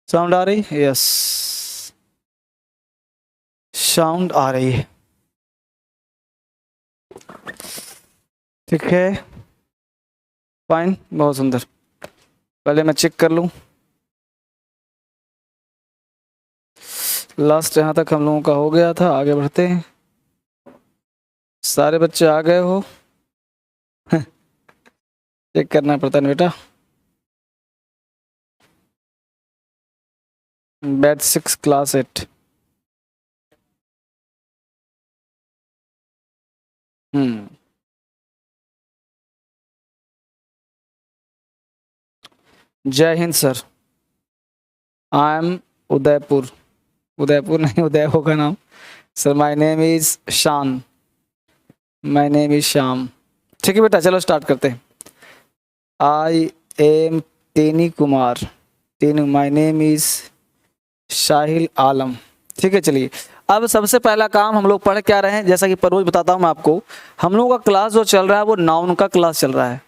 Sound आ रही? Yes, sound आ रही है। ठीक है, फाइन, बहुत सुंदर। पहले मैं चेक कर लूं। लास्ट यहाँ तक हम लोगों का हो गया था, आगे बढ़ते हैं। सारे बच्चे आ गए हो? चेक करना पड़ता है ना बेटा। Batch 6 class 8। जय Hind sir. I am Udaipur. Udaipur नहीं, उदय होगा नाम। सर माय नेम इज शान। My name is Shyam. ठीक है बेटा, चलो स्टार्ट करते हैं। आई एम तेनी कुमार। तेनू। माय नेम इज शाहिल आलम। ठीक है, चलिए अब सबसे पहला काम हम लोग पढ़ क्या रहे हैं, जैसा कि रोज बताता हूं मैं आपको। हम लोगों का क्लास जो चल रहा है वो नाउन का क्लास चल रहा है।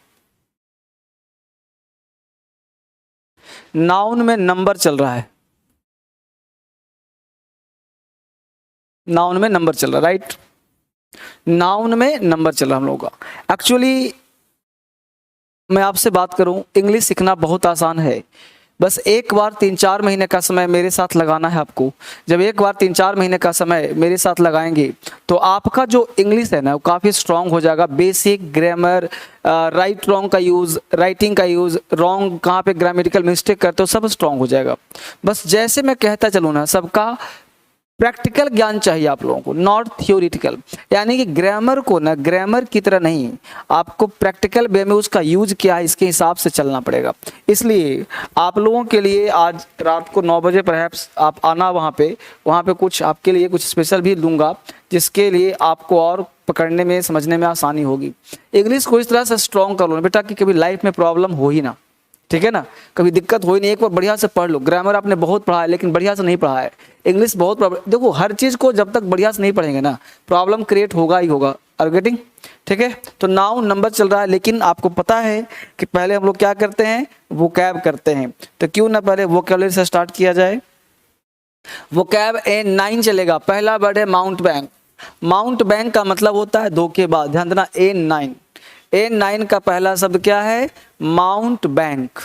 नाउन में नंबर चल रहा है। नाउन में नंबर चल रहा है, राइट। नाउन में नंबर चल रहा है हम लोगों का। एक्चुअली मैं आपसे बात करूं, इंग्लिश सीखना बहुत आसान है। बस एक बार 3-4 महीने का समय मेरे साथ लगाना है आपको। जब एक बार 3-4 महीने का समय मेरे साथ लगाएंगे तो आपका जो इंग्लिश है ना वो काफ़ी स्ट्रांग हो जाएगा। बेसिक ग्रामर, राइट रॉन्ग का यूज़, राइटिंग का यूज़, रॉन्ग कहाँ पे ग्रामेटिकल मिस्टेक करते हो, सब स्ट्रांग हो जाएगा। बस जैसे मैं कहता चलूँ ना, सबका प्रैक्टिकल ज्ञान चाहिए आप लोगों को, नॉट थियोरिटिकल। यानी कि ग्रामर को ना ग्रामर की तरह नहीं, आपको प्रैक्टिकल वे में उसका यूज क्या है इसके हिसाब से चलना पड़ेगा। इसलिए आप लोगों के लिए आज रात को 9 बजे परहैप्स आप आना वहाँ पे कुछ आपके लिए कुछ स्पेशल भी दूंगा, जिसके लिए आपको और पकड़ने में समझने में आसानी होगी। इंग्लिश को इस तरह से स्ट्रॉन्ग कर लो बेटा कि कभी लाइफ में प्रॉब्लम हो ही ना। ठीक है ना, कभी दिक्कत हो ही नहीं। एक बार बढ़िया से पढ़ लो। ग्रामर आपने बहुत पढ़ा है लेकिन बढ़िया से नहीं पढ़ा है। इंग्लिश बहुत प्रॉब्लम, देखो हर चीज़ को जब तक बढ़िया से नहीं पढ़ेंगे ना प्रॉब्लम क्रिएट होगा ही होगा। Are getting? ठीक है, तो नाउन नंबर चल रहा है, लेकिन आपको पता है कि पहले हम लोग क्या करते हैं, वोकैब करते हैं। तो क्यों ना पहले वोकैबुलरी से स्टार्ट किया जाए। वोकैब A9 चलेगा। पहला वर्ड है माउंट बैंक। माउंट बैंक का मतलब होता है धोखेबाज। ध्यान देना, A9। A9 का पहला शब्द क्या है? Mount bank.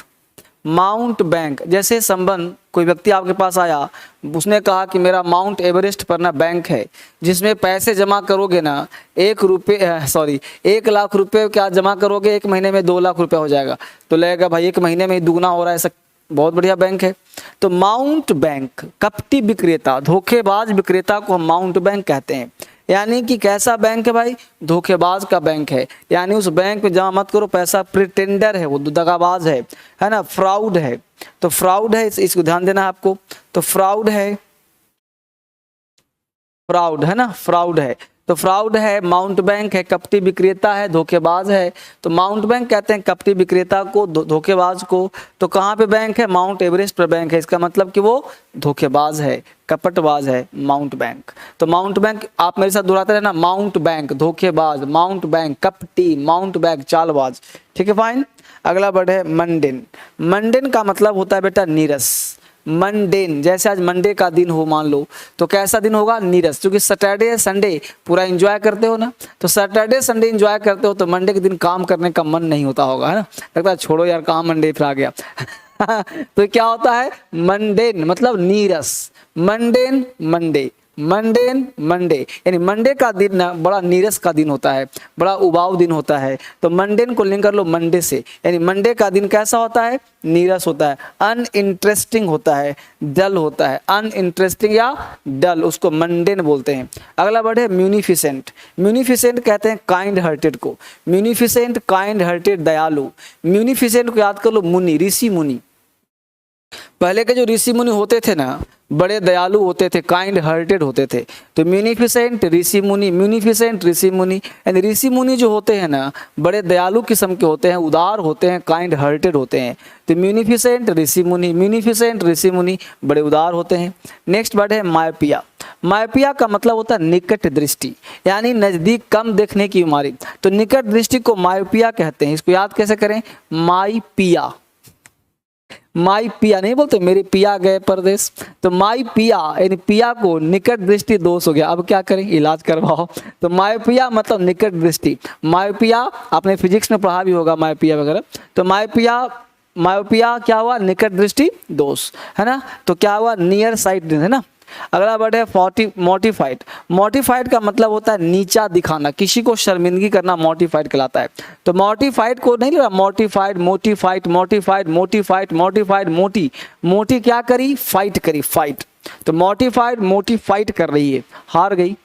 Mount bank. जैसे संबंध, कोई व्यक्ति आपके पास आया, उसने कहा कि मेरा माउंट एवरेस्ट पर ना बैंक है, जिसमें पैसे जमा करोगे ना 1 लाख रुपए क्या जमा करोगे, 1 महीने में 2 लाख रुपया हो जाएगा। तो लगेगा भाई 1 महीने में ही दुगना हो रहा है, ऐसा बहुत बढ़िया बैंक है। तो माउंट बैंक, कपटी विक्रेता, धोखेबाज विक्रेता को हम माउंट बैंक कहते हैं। यानी कि कैसा बैंक है भाई? धोखेबाज का बैंक है। यानी उस बैंक में जमा मत करो पैसा, प्रिटेंडर है वो, दगाबाज है ना, फ्रॉड है। तो फ्रॉड है, इसको ध्यान देना है आपको। तो फ्रॉड है, फ्रॉड है ना, फ्रॉड है। तो फ्रॉड है, माउंट बैंक है, कपटी विक्रेता है, धोखेबाज है। तो माउंट बैंक कहते हैं कपटी विक्रेता को, धोखेबाज को। तो कहाँ पे बैंक है? माउंट एवरेस्ट पर बैंक है। इसका मतलब कि वो धोखेबाज है, कपटबाज है, माउंट बैंक। तो माउंट बैंक आप मेरे साथ दोहराते रहना, माउंट बैंक धोखेबाज, माउंट बैंक कपटी, माउंट बैंक चालबाज। ठीक है, फाइन। अगला वर्ड है मंडेन। मंडेन का मतलब होता है बेटा नीरस। मंडेन, जैसे आज मंडे का दिन हो मान लो, तो कैसा दिन होगा? नीरस। क्योंकि सैटरडे संडे पूरा एंजॉय करते हो ना, तो सैटरडे संडे एंजॉय करते हो तो मंडे के दिन काम करने का मन नहीं होता होगा, है ना, लगता है छोड़ो यार कहाँ मंडे फिर आ गया। तो क्या होता है? मंडेन मतलब नीरस। मंडेन मंडे, मंडेन मंडे, यानी मंडे का दिन ना बड़ा नीरस का दिन होता है, बड़ा उबाऊ दिन होता है। तो मंडेन को लिंक कर लो मंडे से, यानी मंडे का दिन कैसा होता है? नीरस होता है, अनइंटरेस्टिंग होता है, डल होता है। अनइंटरेस्टिंग या डल, उसको मंडेन बोलते हैं। अगला वर्ड है म्यूनिफिसेंट। म्यूनिफिसेंट कहते हैं काइंड हार्टेड को। म्यूनिफिसेंट, काइंड हार्टेड, दयालु। म्यूनिफिसेंट को याद कर लो मुनि, ऋषि मुनि। पहले के जो ऋषि मुनि होते थे ना बड़े दयालु होते थे, काइंड हार्टेड होते थे। तो म्यूनिफिसेंट ऋषि मुनि, म्यूनिफिसेंट ऋषि मुनि, यानी ऋषि मुनि जो होते हैं ना बड़े दयालु किस्म के होते हैं, उदार होते हैं, काइंड हार्टेड होते हैं। तो म्यूनिफिसेंट ऋषि मुनि, म्यूनिफिसेंट ऋषि मुनि बड़े उदार होते हैं। नेक्स्ट वर्ड है मायोपिया। मायोपिया का मतलब होता है निकट दृष्टि, यानी नजदीक कम देखने की बीमारी। तो निकट दृष्टि को मायोपिया कहते हैं। इसको याद कैसे करें? मायोपिया, माई पिया नहीं बोलते, मेरे पिया गए परदेश, तो माई पिया यानी पिया को निकट दृष्टि दोष हो गया, अब क्या करें, इलाज करवाओ। तो माई पिया मतलब निकट दृष्टि, माई पिया आपने फिजिक्स में पढ़ा भी होगा माई पिया वगैरह, तो माई पिया क्या हुआ, निकट दृष्टि दोष, है ना। तो क्या हुआ, नियर साइटनेस, है ना। अगला वर्ड है मोटिफाइड। मोटिफाइड का मतलब होता है नीचा दिखाना, किसी को शर्मिंदगी करना मोटिफाइड कहलाता है। तो मोटिफाइड को नहीं लगा, मोटिफाइड मोटिफाइड मोटिफाइड मोटिफाइड मोटिफाइड मोटी, मोटी क्या करी, फाइट करी, फाइट। तो मोटिफाइड मोटिफाइड कर रही है, हार गई,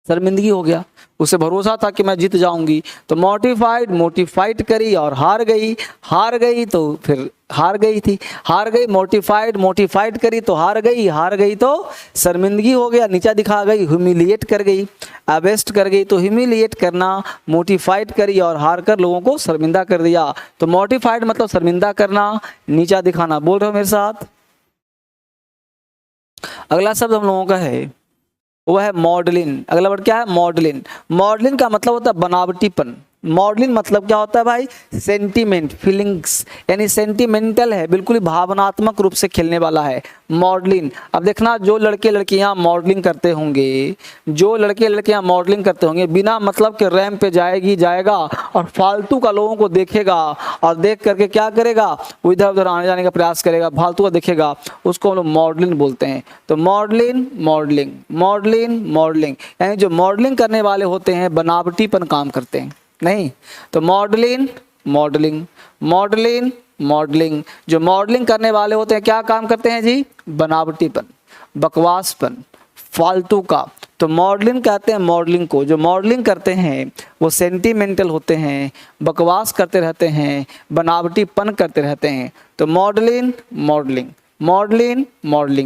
शर्मिंदगी हो गया, उसे भरोसा था कि मैं जीत जाऊंगी, तो मोटिफाइड मोटिफाइड करी और हार गई तो फिर हार गई थी, हार गई, मोटिफाइड मोटिफाइड करी तो हार गई तो शर्मिंदगी हो गया, नीचा दिखा गई, ह्यूमिलिएट कर गई, अबेस्ट कर गई, तो ह्यूमिलिएट करना, मोटिफाइड करी और हार कर लोगों को शर्मिंदा कर दिया। तो मोटिफाइड मतलब शर्मिंदा करना, नीचा दिखाना। बोल रहे हो मेरे साथ। अगला शब्द हम लोगों का है वो है मॉडलिन। अगला वर्ड क्या है, मॉडलिन। मॉडलिन का मतलब होता है बनावटीपन। मॉडलिन मतलब क्या होता है भाई, सेंटीमेंट, फीलिंग्स, यानी सेंटिमेंटल है, बिल्कुल ही भावनात्मक रूप से खेलने वाला है मॉडलिन। अब देखना, जो लड़के लड़कियां मॉडलिंग करते होंगे, जो लड़के लड़कियां मॉडलिंग करते होंगे, बिना मतलब के रैंप पे जाएगा और फालतू का लोगों को देखेगा और देख करके क्या करेगा, वो इधर उधर आने जाने का प्रयास करेगा, फालतू का देखेगा, उसको हम लोग मॉडलिन बोलते हैं। तो मॉडलिन मॉडलिंग यानी जो मॉडलिंग करने वाले होते हैं बनावटीपन काम करते हैं, नहीं। तो मॉडलिंग जो मॉडलिंग करने वाले होते हैं क्या काम करते हैं जी, बनावटीपन, बकवासपन, फालतू का। तो मॉडलिंग कहते हैं मॉडलिंग को, जो मॉडलिंग करते हैं वो सेंटिमेंटल होते हैं, बकवास करते रहते हैं, बनावटीपन करते रहते हैं। तो मॉडलिंग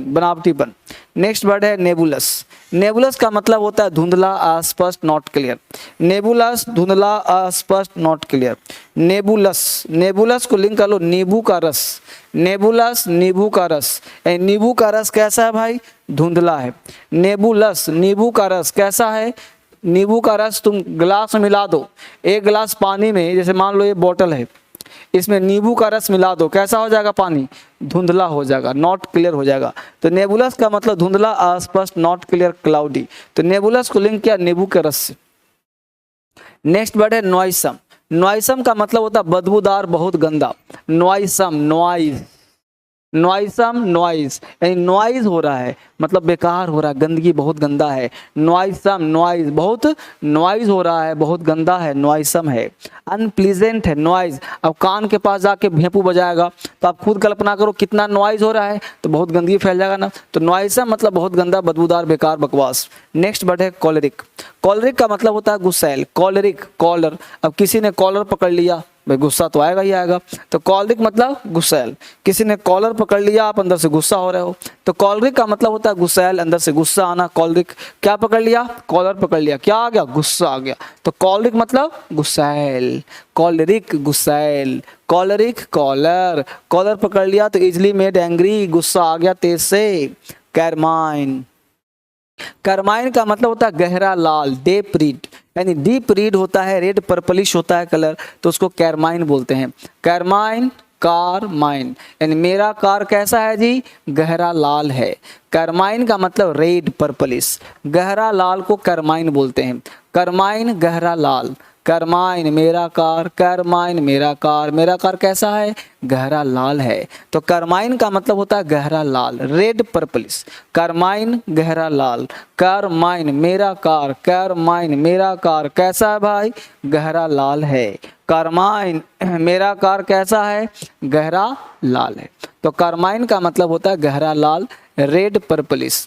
बनावटीपन। नेक्स्ट वर्ड है नेबुलस। नेबुलस का मतलब होता है धुंधला, अस्पष्ट, नॉट क्लियर। नेबुलस धुंधला, अस्पष्ट, नॉट क्लियर। नेबुलस को लिंक कर लो, नींबू का रस। नेबुलस नींबू का रस, नींबू का रस कैसा है भाई, धुंधला है। नेबुलस नींबू का रस कैसा है, नींबू का रस तुम गिलास में मिला दो, एक गिलास पानी में, जैसे मान लो ये बोतल है, इसमें नींबू का रस मिला दो, कैसा हो जाएगा पानी, धुंधला हो जाएगा, नॉट क्लियर हो जाएगा। तो नेबुलस का मतलब धुंधला, अस्पष्ट, नॉट क्लियर, क्लाउडी। तो नेबुलस को लिंक किया नींबू के रस से। नेक्स्ट वर्ड है नॉइसम। नॉइसम का मतलब होता है बदबूदार, बहुत गंदा। नॉइसम, नॉइज यानी नॉइज हो रहा है, मतलब बेकार हो रहा है, गंदगी, बहुत गंदा है। नॉइज बहुत नॉइज हो रहा है, बहुत गंदा है, नॉइसम है। अनप्लीजेंट है नॉइज, अब कान के पास जाके भेंपू बजाएगा तो आप खुद कल्पना करो कितना नॉइज हो रहा है, तो बहुत गंदगी फैल जाएगा ना। तो नॉइसम मतलब बहुत गंदा, बदबूदार, बेकार, बकवास। नेक्स्ट वर्ड है कॉलरिक। कॉलरिक का मतलब होता है गुस्सैल। कॉलरिक, कॉलर, अब किसी ने कॉलर पकड़ लिया, भाई गुस्सा तो आएगा ही आएगा। तो कॉलरिक मतलब गुस्सैल, किसी ने कॉलर पकड़ लिया, आप अंदर से गुस्सा हो रहे हो, तो कॉलरिक का मतलब होता है गुस्सैल, अंदर से गुस्सा आना। कॉलरिक क्या पकड़ लिया, कॉलर पकड़ लिया, क्या आ गया, गुस्सा आ गया। तो कॉलरिक मतलब गुस्सैल, कॉलरिक गुस्सैल, कॉलरिक कॉलर, कॉलर पकड़ लिया तो इजिली मेड एंग्री, गुस्सा आ गया तेज से। कैरमाइन, करमाइन का मतलब होता है गहरा लाल, डीप रीड, यानी डीप रीड होता है, रेड पर्पलिश होता है कलर, तो उसको कैरमाइन बोलते हैं। कैरमाइन, कारमाइन, यानी मेरा कार कैसा है जी, गहरा लाल है। करमाइन का मतलब रेड पर्पलिश, गहरा लाल को करमाइन बोलते हैं। करमाइन गहरा लाल, करमाइन मेरा कार, करमाइन मेरा कार, मेरा कार कैसा है, गहरा लाल है। तो करमाइन का मतलब होता है गहरा लाल, रेड पर्पलिश। करमाइन गहरा लाल, करमाइन मेरा कार, करमाइन मेरा कार कैसा है भाई, गहरा लाल है। करमाइन मेरा कार कैसा है, गहरा लाल है। तो करमाइन का मतलब होता है गहरा लाल, रेड पर्पलिश।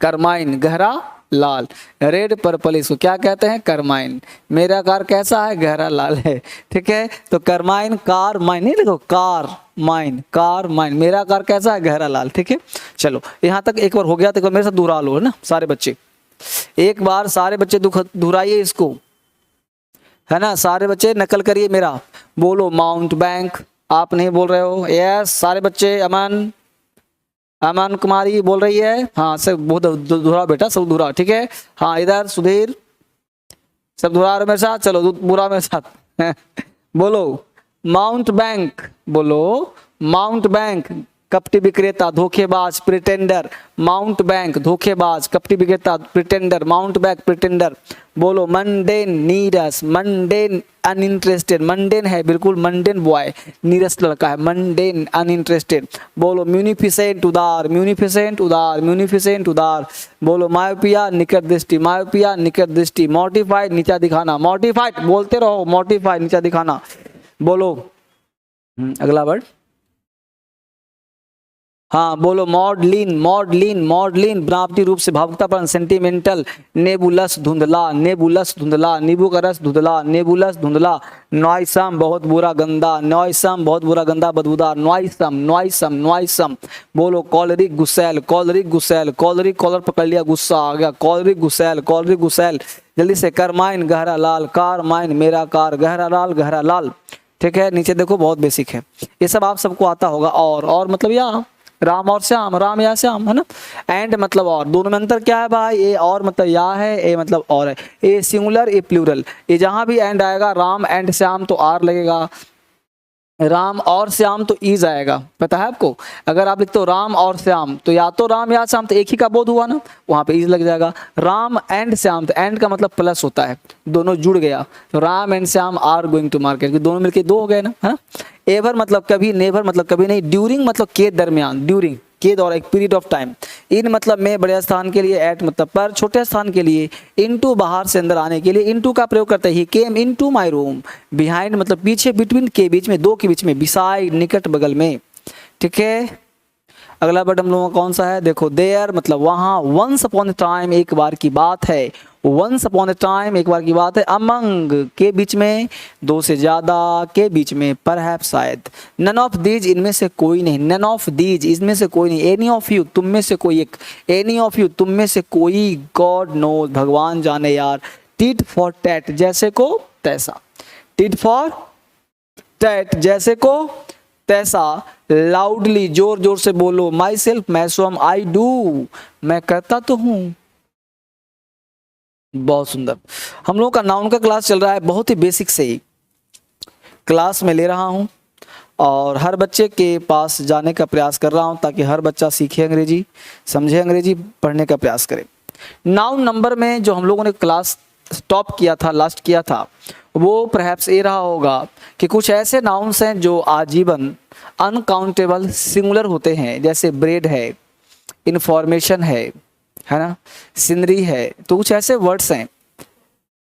करमाइन गहरा लाल, रेड पर्पलिश को क्या कहते हैं, करमाइन। मेरा कार कैसा है, गहरा लाल है, ठीक है। तो करमाइन, कार माइन नहीं लिखो, कार माइन, कार माइन, मेरा कार कैसा है, गहरा लाल, ठीक है। चलो यहाँ तक एक बार हो गया, तो एक बार मेरे साथ दोहरा लो, है ना सारे बच्चे, एक बार सारे बच्चे दोहराइए इसको, है ना, सारे बच्चे नकल करिए मेरा, बोलो माउंट बैंक। आप नहीं बोल रहे हो, यस सारे बच्चे, अमन कुमारी बोल रही है, हाँ सब बहुत दोहरा बेटा, सब दोहरा, ठीक है। हाँ इधर सुधीर, सब दोहरा रहे मेरे साथ, चलो बुरा मेरे साथ बोलो माउंट बैंक, बोलो माउंट बैंक कपटी विक्रेता, धोखेबाज, प्रिटेंडर। माउंट बैंक धोखेबाज, कपटी विक्रेता, प्रिटेंडर। Mount bank pretender. बोलो मंडेन, नीरस, मंडेन अनइंटरेस्टेड, मंडेन है बिल्कुल, मंडेन बॉय, नीरस लड़का है, मंडेन अनइंटरेस्टेड। बोलो म्यूनिफिसेंट उदार, म्यूनिफिसेंट उदार, म्यूनिफिसेंट उदार। बोलो मायोपिया निकट दृष्टि, मायोपिया निकट दृष्टि। मॉडिफाइड नीचा दिखाना, मॉडिफाइड बोलते रहो, मॉडिफाइड नीचा दिखाना। बोलो अगला वर्ड, हाँ बोलो मॉडलिन, मॉडलिन, मॉडलिन बनावटी रूप से, भावुकतापन, सेंटिमेंटल। नेबुलस धुंधला, नेबुलस धुंधला, नींबू का रस धुंधला, नेबुलस धुंधला। नॉइसम बहुत बुरा गंदा, नॉइसम बहुत बुरा गंदा बदबूदार। नॉइसम, नॉइसम, नॉइसम। बोलो कॉलरिक गुस्सैल, कॉलरिक गुस्सैल, कॉलरिक कॉलर पकड़ लिया गुस्सा आ गया, कॉलरिक गुस्सैल, कॉलरिक गुस्सैल। जल्दी से करमाइन गहरा लाल, कारमाइन मेरा कार, गहरा लाल गहरा लाल। ठीक है, नीचे देखो बहुत बेसिक है, ये सब आप सबको आता होगा। और मतलब या राम और श्याम, राम या श्याम, है ना। एंड मतलब और, दोनों में अंतर क्या है भाई, ए और मतलब या है, ए मतलब और है। A singular, a plural. ये जहां भी एंड आएगा, राम एंड श्याम तो आर लगेगा, राम और श्याम तो ईज आएगा, पता है आपको। अगर आप लिखते हो राम और श्याम तो या तो राम या श्याम, तो एक ही का बोध हुआ ना, वहां पे ईज लग जाएगा। राम एंड श्याम, तो एंड का मतलब प्लस होता है, दोनों जुड़ गया, तो Ram and Shyam are going to market, दोनों मिलके दो हो गए ना, है ना। एवर मतलब कभी, नेवर मतलब कभी नहीं, ड्यूरिंग मतलब के दरमियान, ड्यूरिंग के दौरान, एक पीरियड ऑफ टाइम। इन मतलब में बड़े स्थान के लिए, एट मतलब पर, छोटे स्थान के लिए, इनटू बाहर से अंदर आने के लिए इनटू का प्रयोग करते हैं। He came into my room. Behind मतलब पीछे, बिटवीन के बीच में, दो के बीच में, बिसाइड निकट बगल में। ठीक है, अगला वर्ड हम लोगों का कौन सा है, देखो देयर मतलब वहां, वंस अपॉन ए टाइम एक बार की बात है, वंस अपॉन ए टाइम एक बार की बात है। अमंग के बीच में, दो से ज्यादा के बीच में, परहैप्स शायद। नन ऑफ दीज इनमें से कोई नहीं, नन ऑफ दीज इसमें से कोई नहीं। एनी ऑफ यू तुम में से कोई एक, एनी ऑफ यू तुम में से कोई। गॉड नोज भगवान जाने यार। टिट फॉर टैट जैसे को तैसा, टिट फॉर टैट जैसे को तैसा। लाउडली जोर जोर से बोलो, माई सेल्फ मैं स्वयं, आई डू मैं करता तो हूं। बहुत सुंदर। हम लोगों का नाउन का क्लास चल रहा है, बहुत ही बेसिक से ही क्लास में ले रहा हूं और हर बच्चे के पास जाने का प्रयास कर रहा हूं ताकि हर बच्चा सीखे अंग्रेजी, समझे अंग्रेजी, पढ़ने का प्रयास करे। नाउन नंबर में जो हम लोगों ने क्लास स्टॉप किया था, लास्ट किया था, वो परहैप्स ये रहा होगा कि कुछ ऐसे नाउन्स हैं जो आजीवन अनकाउंटेबल सिंगुलर होते हैं, जैसे ब्रेड है, इंफॉर्मेशन है ना, सीनरी है, तो कुछ ऐसे वर्ड्स हैं,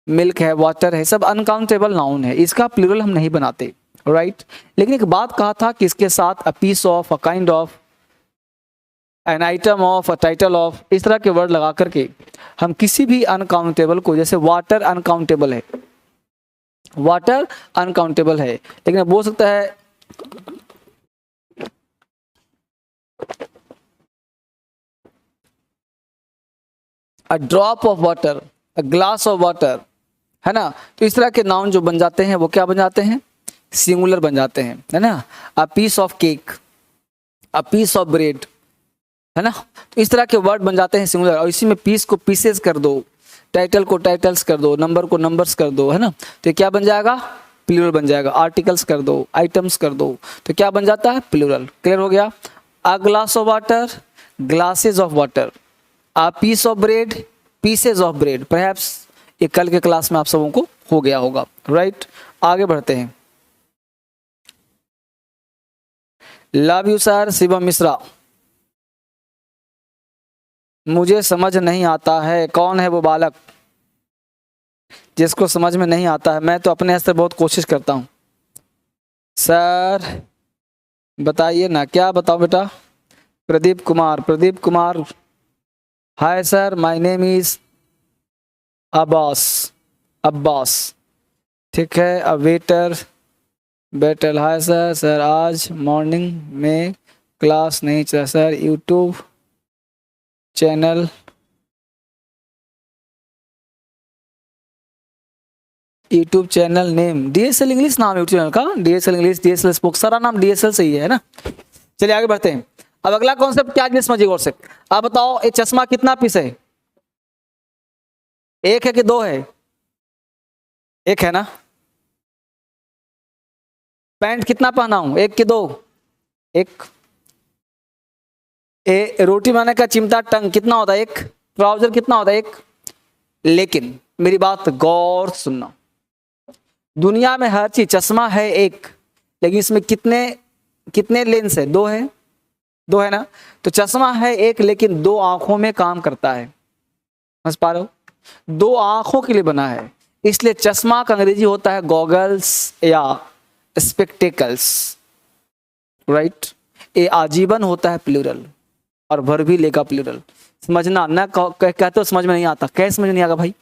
मिल्क है, वाटर है, सब अनकाउंटेबल नाउन है, इसका प्लूरल हम नहीं बनाते, राइट। लेकिन एक बात कहा था कि इसके साथ a piece of, a kind of, an item of, a title of, इस तरह के वर्ड लगा करके हम किसी भी अनकाउंटेबल को, जैसे वाटर अनकाउंटेबल है, वाटर अनकाउंटेबल है, लेकिन अब बोल सकता है a drop of water, a glass of water, है ना। तो इस तरह के नाउन जो बन जाते हैं वो क्या बन जाते हैं, सिंगुलर बन जाते हैं, है ना। A piece of cake, a piece of bread, है ना। तो इस तरह के वर्ड बन जाते हैं सिंगुलर, और इसी में पीस को पीसेस कर दो, टाइटल को टाइटल्स कर दो, नंबर को नंबर्स कर दो, है ना। तो ये क्या बन जाएगा, प्लूरल बन जाएगा। आर्टिकल्स कर दो, आइटम्स कर दो, तो क्या बन जाता है, प्लूरल। क्लियर हो गया। A glass of water, glasses of water. A piece of bread, pieces of bread. Perhaps ये कल के क्लास में आप सबों को हो गया होगा, राइट। आगे बढ़ते हैं। Love you sir, Shivam Mishra. मुझे समझ नहीं आता है, कौन है वो बालक जिसको समझ में नहीं आता है। मैं तो अपने स्तर बहुत कोशिश करता हूँ। सर बताइए ना, क्या बताओ बेटा। Pradeep Kumar, Pradeep Kumar, hi sir, my name is Abbas, Abbas, ठीक है। A waiter, betel, hi sir, sir आज मॉर्निंग में क्लास नहीं चला sir, YouTube channel, YouTube channel name DSL English नाम है यूट्यूब चैनल का, डीएसएल इंग्लिश, डीएसएल स्पोक, सारा नाम डीएसएल से ही है ना। चलिए आगे बढ़ते हैं। अब अगला कॉन्सेप्ट क्या समझिए गौर से। आप बताओ ये चश्मा कितना पीस है, एक है कि दो है, एक है ना। पैंट कितना पहना हूं, एक कि दो, एक। रोटी बनाने का चिमटा टंग कितना होता है, एक। ट्राउजर कितना होता है, एक। लेकिन मेरी बात गौर सुनना, दुनिया में हर चीज, चश्मा है एक, लेकिन इसमें कितने कितने लेंस है, दो है, दो है ना। तो चश्मा है एक, लेकिन दो आंखों में काम करता है, समझ पा रहे हो, दो आंखों के लिए बना है। इसलिए चश्मा का अंग्रेजी होता है गॉगल्स या स्पेक्टेकल्स, राइट। ये आजीवन होता है प्लूरल, और भर भी लेगा प्लूरल। समझना ना, कहते हो समझ में नहीं आता, कैसे समझ नहीं आएगा भाई।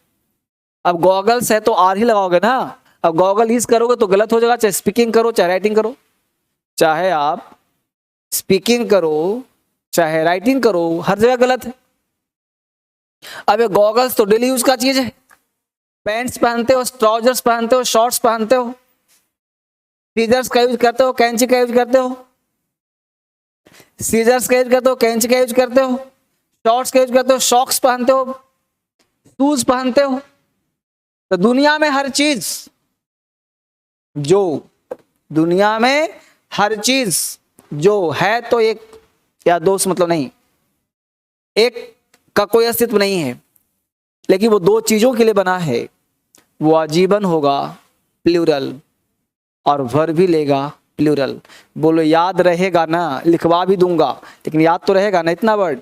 अब गॉगल्स है तो आर ही लगाओगे ना, अब गॉगल यूज करोगे तो गलत हो जाएगा, चाहे स्पीकिंग करो चाहे राइटिंग करो, चाहे आप स्पीकिंग करो चाहे राइटिंग करो, हर जगह गलत है। अब ये गॉगल्स तो डेली यूज का चीज है, पैंट्स पहनते हो, ट्राउजर्स पहनते हो, शॉर्ट्स पहनते हो, सीजर्स का यूज करते हो, कैंची का यूज करते हो, सीजर्स का यूज करते हो, कैंची का यूज करते हो, शॉर्ट्स का यूज करते हो, सॉक्स पहनते हो, शूज पहनते हो। तो दुनिया में हर चीज, जो दुनिया में हर चीज जो है, तो एक या दो से मतलब नहीं, एक का कोई अस्तित्व नहीं है, लेकिन वो दो चीजों के लिए बना है, वो आजीवन होगा प्लूरल, और भर भी लेगा प्लूरल। बोलो याद रहेगा ना, लिखवा भी दूंगा, लेकिन याद तो रहेगा ना इतना वर्ड,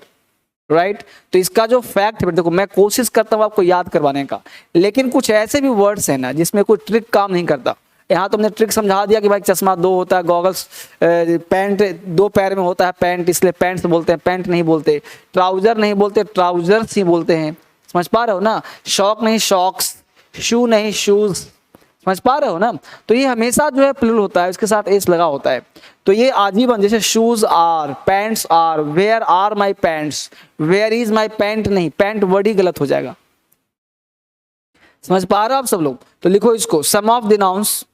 राइट। तो इसका जो फैक्ट है, देखो मैं कोशिश करता हूँ आपको याद करवाने का, लेकिन कुछ ऐसे भी वर्ड्स हैं ना जिसमें कोई ट्रिक काम नहीं करता। यहाँ तो हमने ट्रिक समझा दिया कि भाई चश्मा दो होता है, गॉगल्स, पैंट दो पैर में होता है पैंट, इसलिए पैंट्स बोलते हैं, पैंट नहीं बोलते, ट्राउजर नहीं बोलते, ट्राउजर्स ही बोलते हैं, समझ पा रहे हो ना। शॉक नहीं शॉक्स, शू नहीं शूज, समझ पा रहे हो ना। तो ये हमेशा जो है प्लूरल होता है, इसके साथ एस लगा होता है। तो ये आजीवन, जैसे shoes are, pants are, where are my pants, where is my pant नहीं, पैंट वर्ड ही गलत हो जाएगा, समझ पा रहे हो आप सब लोग। तो लिखो इसको, some of the nouns,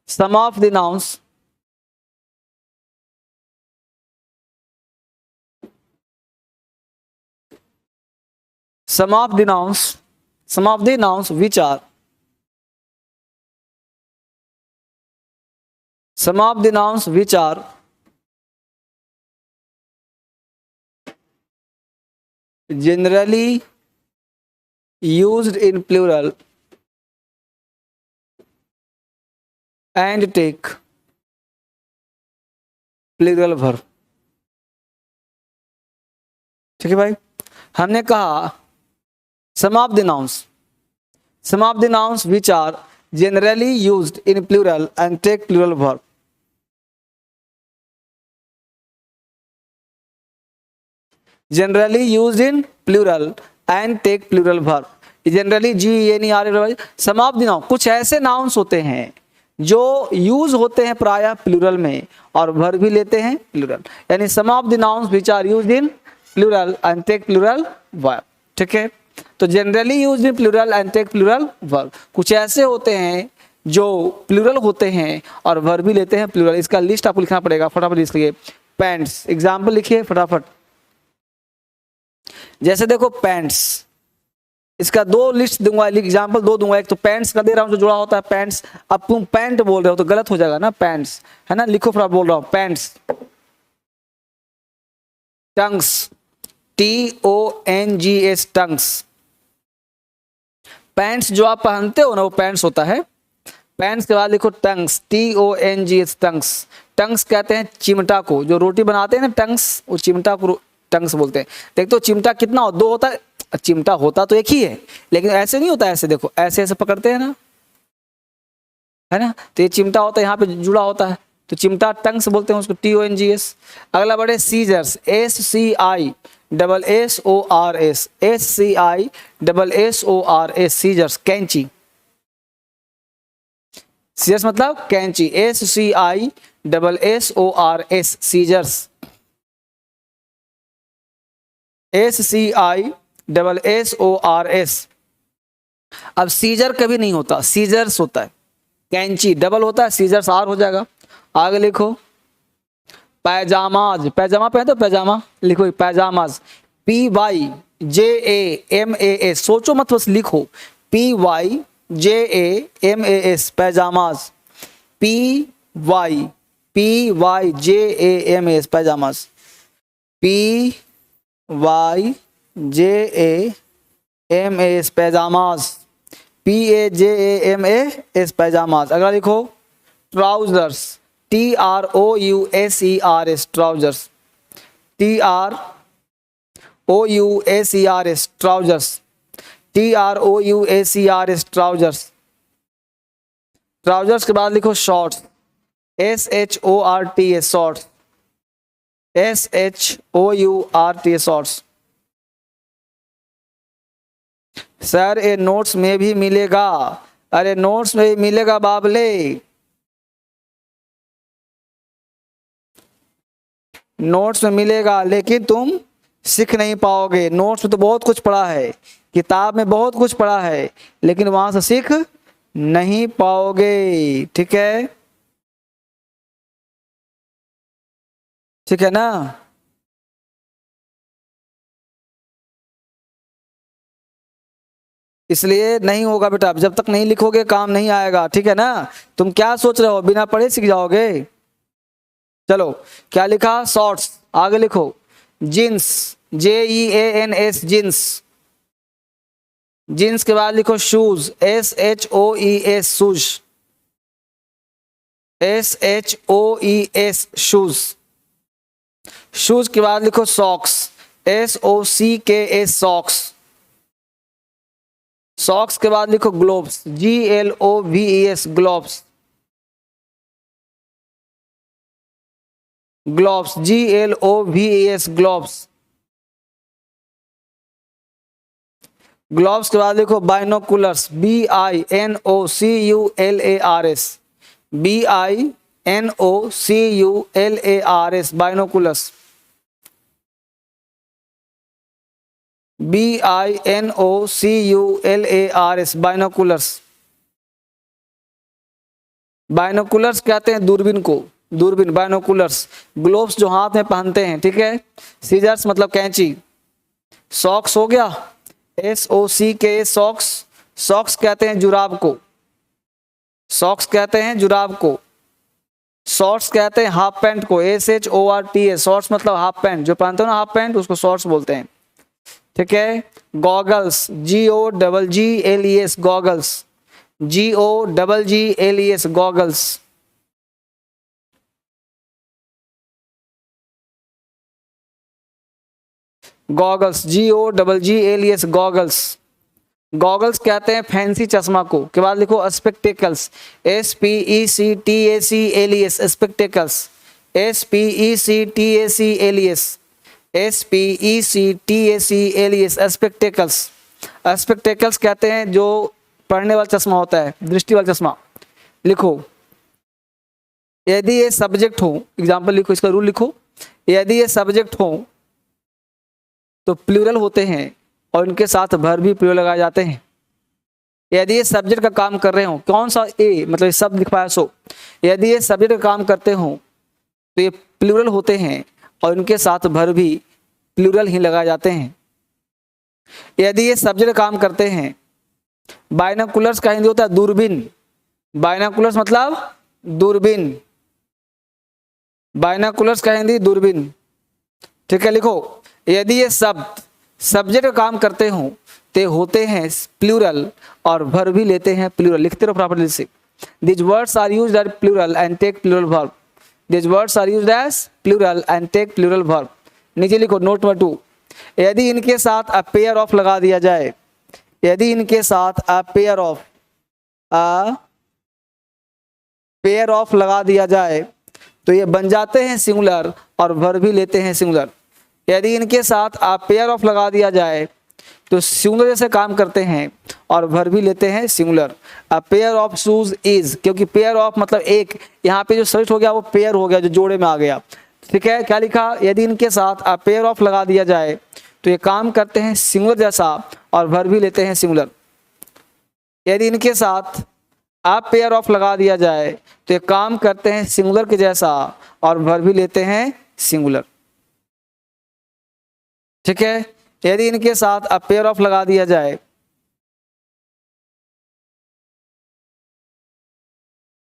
some of the nouns some of the nouns, some of the nouns which are, some of the nouns which are generally used in plural and take plural verb। ठीक है भाई, हमने कहा some of the nouns, some of the nouns which are generally used in plural and take plural verb। generally used in plural and take plural verb, generally GENERAL। some of the nouns, कुछ ऐसे nouns होते हैं जो use होते हैं प्रायः plural में और verb भी लेते हैं प्लूरल, यानी some of the nouns which are used in plural and take plural verb। ठीक है, तो generally use in plural and take plural verb, कुछ ऐसे होते हैं जो प्लूरल होते हैं और वर्ब भी लेते हैं प्लूरल। इसका लिस्ट आपको लिखना पड़ेगा, फटाफट लिख लीजिए। पैंट्स, एग्जाम्पल लिखिए फटाफट। जैसे देखो पैंट्स, इसका दो लिस्ट दूंगा, एग्जाम्पल दो दूंगा। एक तो पैंट्स का दे रहा हूं जो जुड़ा होता है पैंट्स, अब तुम पैंट बोल रहे हो तो गलत हो जाएगा ना, पैंट्स है ना, लिखो फटाफट बोल रहा हूं। Pants, tongues, TONGS, tongues, pants जो आप पहनते हो ना वो पैंट्स होता है। पैंट्स के बाद लिखो टंग्स, TONGS, टंग्स। टंग्स कहते हैं चिमटा को, जो रोटी बनाते हैं ना टंग्स, वो चिमटा को टंग्स बोलते हैं। देखते हो चिमटा कितना हो, दो होता है, चिमटा होता तो एक ही है, लेकिन ऐसे नहीं होता, ऐसे देखो ऐसे ऐसे पकड़ते हैं ना, है ना, तो ये चिमटा होता है, यहाँ पे जुड़ा होता है, तो चिमटा टंग्स बोलते हैं उसको, TONGS। अगला बढ़े सीजर्स, SCISSORS, SCISSORS, सीजर्स, कैंची। सीजर्स मतलब कैंची, SCISSORS, सीजर्स, SCISSORS। अब सीजर कभी नहीं होता, सीजर्स होता है, कैंची डबल होता है, सीजर्स आर हो जाएगा। आगे लिखो पैजामाज, पैजामा पहनते हो पैजामा, लिखो पैजामाज, PYJAMAS, सोचो मत बस लिखो, PYJAMAS, पैजामाज। PYJAMAS पैजामास, PYJAMAS पैजामास, PAJAMAS पैजामास। अगला लिखो trousers, TROUSERS trousers, TROUSERS trousers, TROUSERS trousers. Trousers के बाद लिखो shorts, SHORTS shorts, SHOURTS shorts. Sir ये नोट्स में भी मिलेगा, अरे नोट्स में भी मिलेगा बाबले, नोट्स में मिलेगा लेकिन तुम सीख नहीं पाओगे। नोट्स में तो बहुत कुछ पढ़ा है, किताब में बहुत कुछ पढ़ा है, लेकिन वहां से सीख नहीं पाओगे। ठीक है, ठीक है ना। इसलिए नहीं होगा बेटा, जब तक नहीं लिखोगे काम नहीं आएगा। ठीक है ना। तुम क्या सोच रहे हो बिना पढ़े सीख जाओगे। चलो क्या लिखा, शॉर्ट्स। आगे लिखो जींस, JEANS जींस। जींस के बाद लिखो shoes, SHOES shoes, SHOES shoes. Shoes के बाद लिखो सॉक्स, SOCKS सॉक्स। सॉक्स के बाद लिखो gloves, GLOVES gloves, gloves, GLOVES gloves. Gloves के बाद लिखो binoculars, BINOCULARS, BINOCULARS binoculars, BINOCULARS binoculars. Binoculars कहते हैं दूरबीन को, दूरबीन बाइनोकुलर्स। ग्लोव्स जो हाथ में पहनते हैं, ठीक है। सीजर्स मतलब कैंची। सॉक्स हो गया, SOCK सॉक्स। सॉक्स कहते हैं जुराब को, सॉक्स कहते हैं जुराब को। शॉर्ट्स कहते हैं हाफ पैंट को, SHORTS शॉर्ट्स मतलब हाफ पैंट, जो पहनते हो ना हाफ पैंट, उसको शॉर्ट्स बोलते हैं। ठीक है। Goggles, GOGGLES goggles, GOGGLES goggles. Goggles, GOGGLES goggles. Goggles कहते हैं फैंसी चश्मा को। के बाद लिखो spectacles, SPECTACLES spectacles, SPECTACLES, SPECTACLES spectacles. Spectacles कहते हैं जो पढ़ने वाला चश्मा होता है, दृष्टि वाला चश्मा। लिखो यदि ये सब्जेक्ट हो, एग्जाम्पल लिखो, इसका रूल लिखो। यदि ये सब्जेक्ट हो तो प्लूरल होते हैं और इनके साथ वर्ब भी प्लूरल लगाए जाते हैं। यदि ये सब्जेक्ट का काम कर रहे हो, कौन सा ए मतलब शब्द लिख पाया सो, यदि ये सब्जेक्ट का काम करते हो तो ये प्लूरल होते हैं और इनके साथ वर्ब भी प्लूरल ही लगाए जाते हैं। यदि ये सब्जेक्ट का काम करते हैं, बाइनोकुलर्स का हिंदी होता है दूरबीन। बाइनोकुलर्स मतलब दूरबीन, बाइनोकुलर्स का हिंदी दूरबीन। ठीक है, लिखो यदि ये शब्द सब्जेक्ट का काम करते हो तो होते हैं प्लूरल और वर्ब भी लेते हैं प्लूरल। लिखते रहो प्रॉपर्ली से। These words are used as plural and take plural verb. These words are used as plural and take plural verb. नीचे लिखो नोट नंबर 2, यदि इनके साथ a pair of लगा दिया जाए, यदि इनके साथ a pair of लगा दिया जाए तो ये बन जाते हैं सिंगुलर और वर्ब भी लेते हैं सिंगुलर। यदि इनके साथ a pair of लगा दिया जाए तो सिंगुलर जैसे काम करते हैं और वर्ब भी लेते हैं singular. A pair of shoes is, क्योंकि पेयर ऑफ मतलब एक, यहाँ पे जो सब्जेक्ट हो गया वो पेयर हो गया, जो जोड़े में आ गया। ठीक है, क्या लिखा, यदि इनके साथ अ पेयर ऑफ लगा दिया जाए तो ये काम करते हैं सिंगुलर जैसा और वर्ब भी लेते हैं सिंगुलर। यदि इनके साथ अ पेयर ऑफ लगा दिया जाए तो ये काम करते हैं सिंगुलर के जैसा और वर्ब भी लेते हैं सिंगुलर। ठीक है, यदि इनके साथ अ पेयर ऑफ लगा दिया जाए,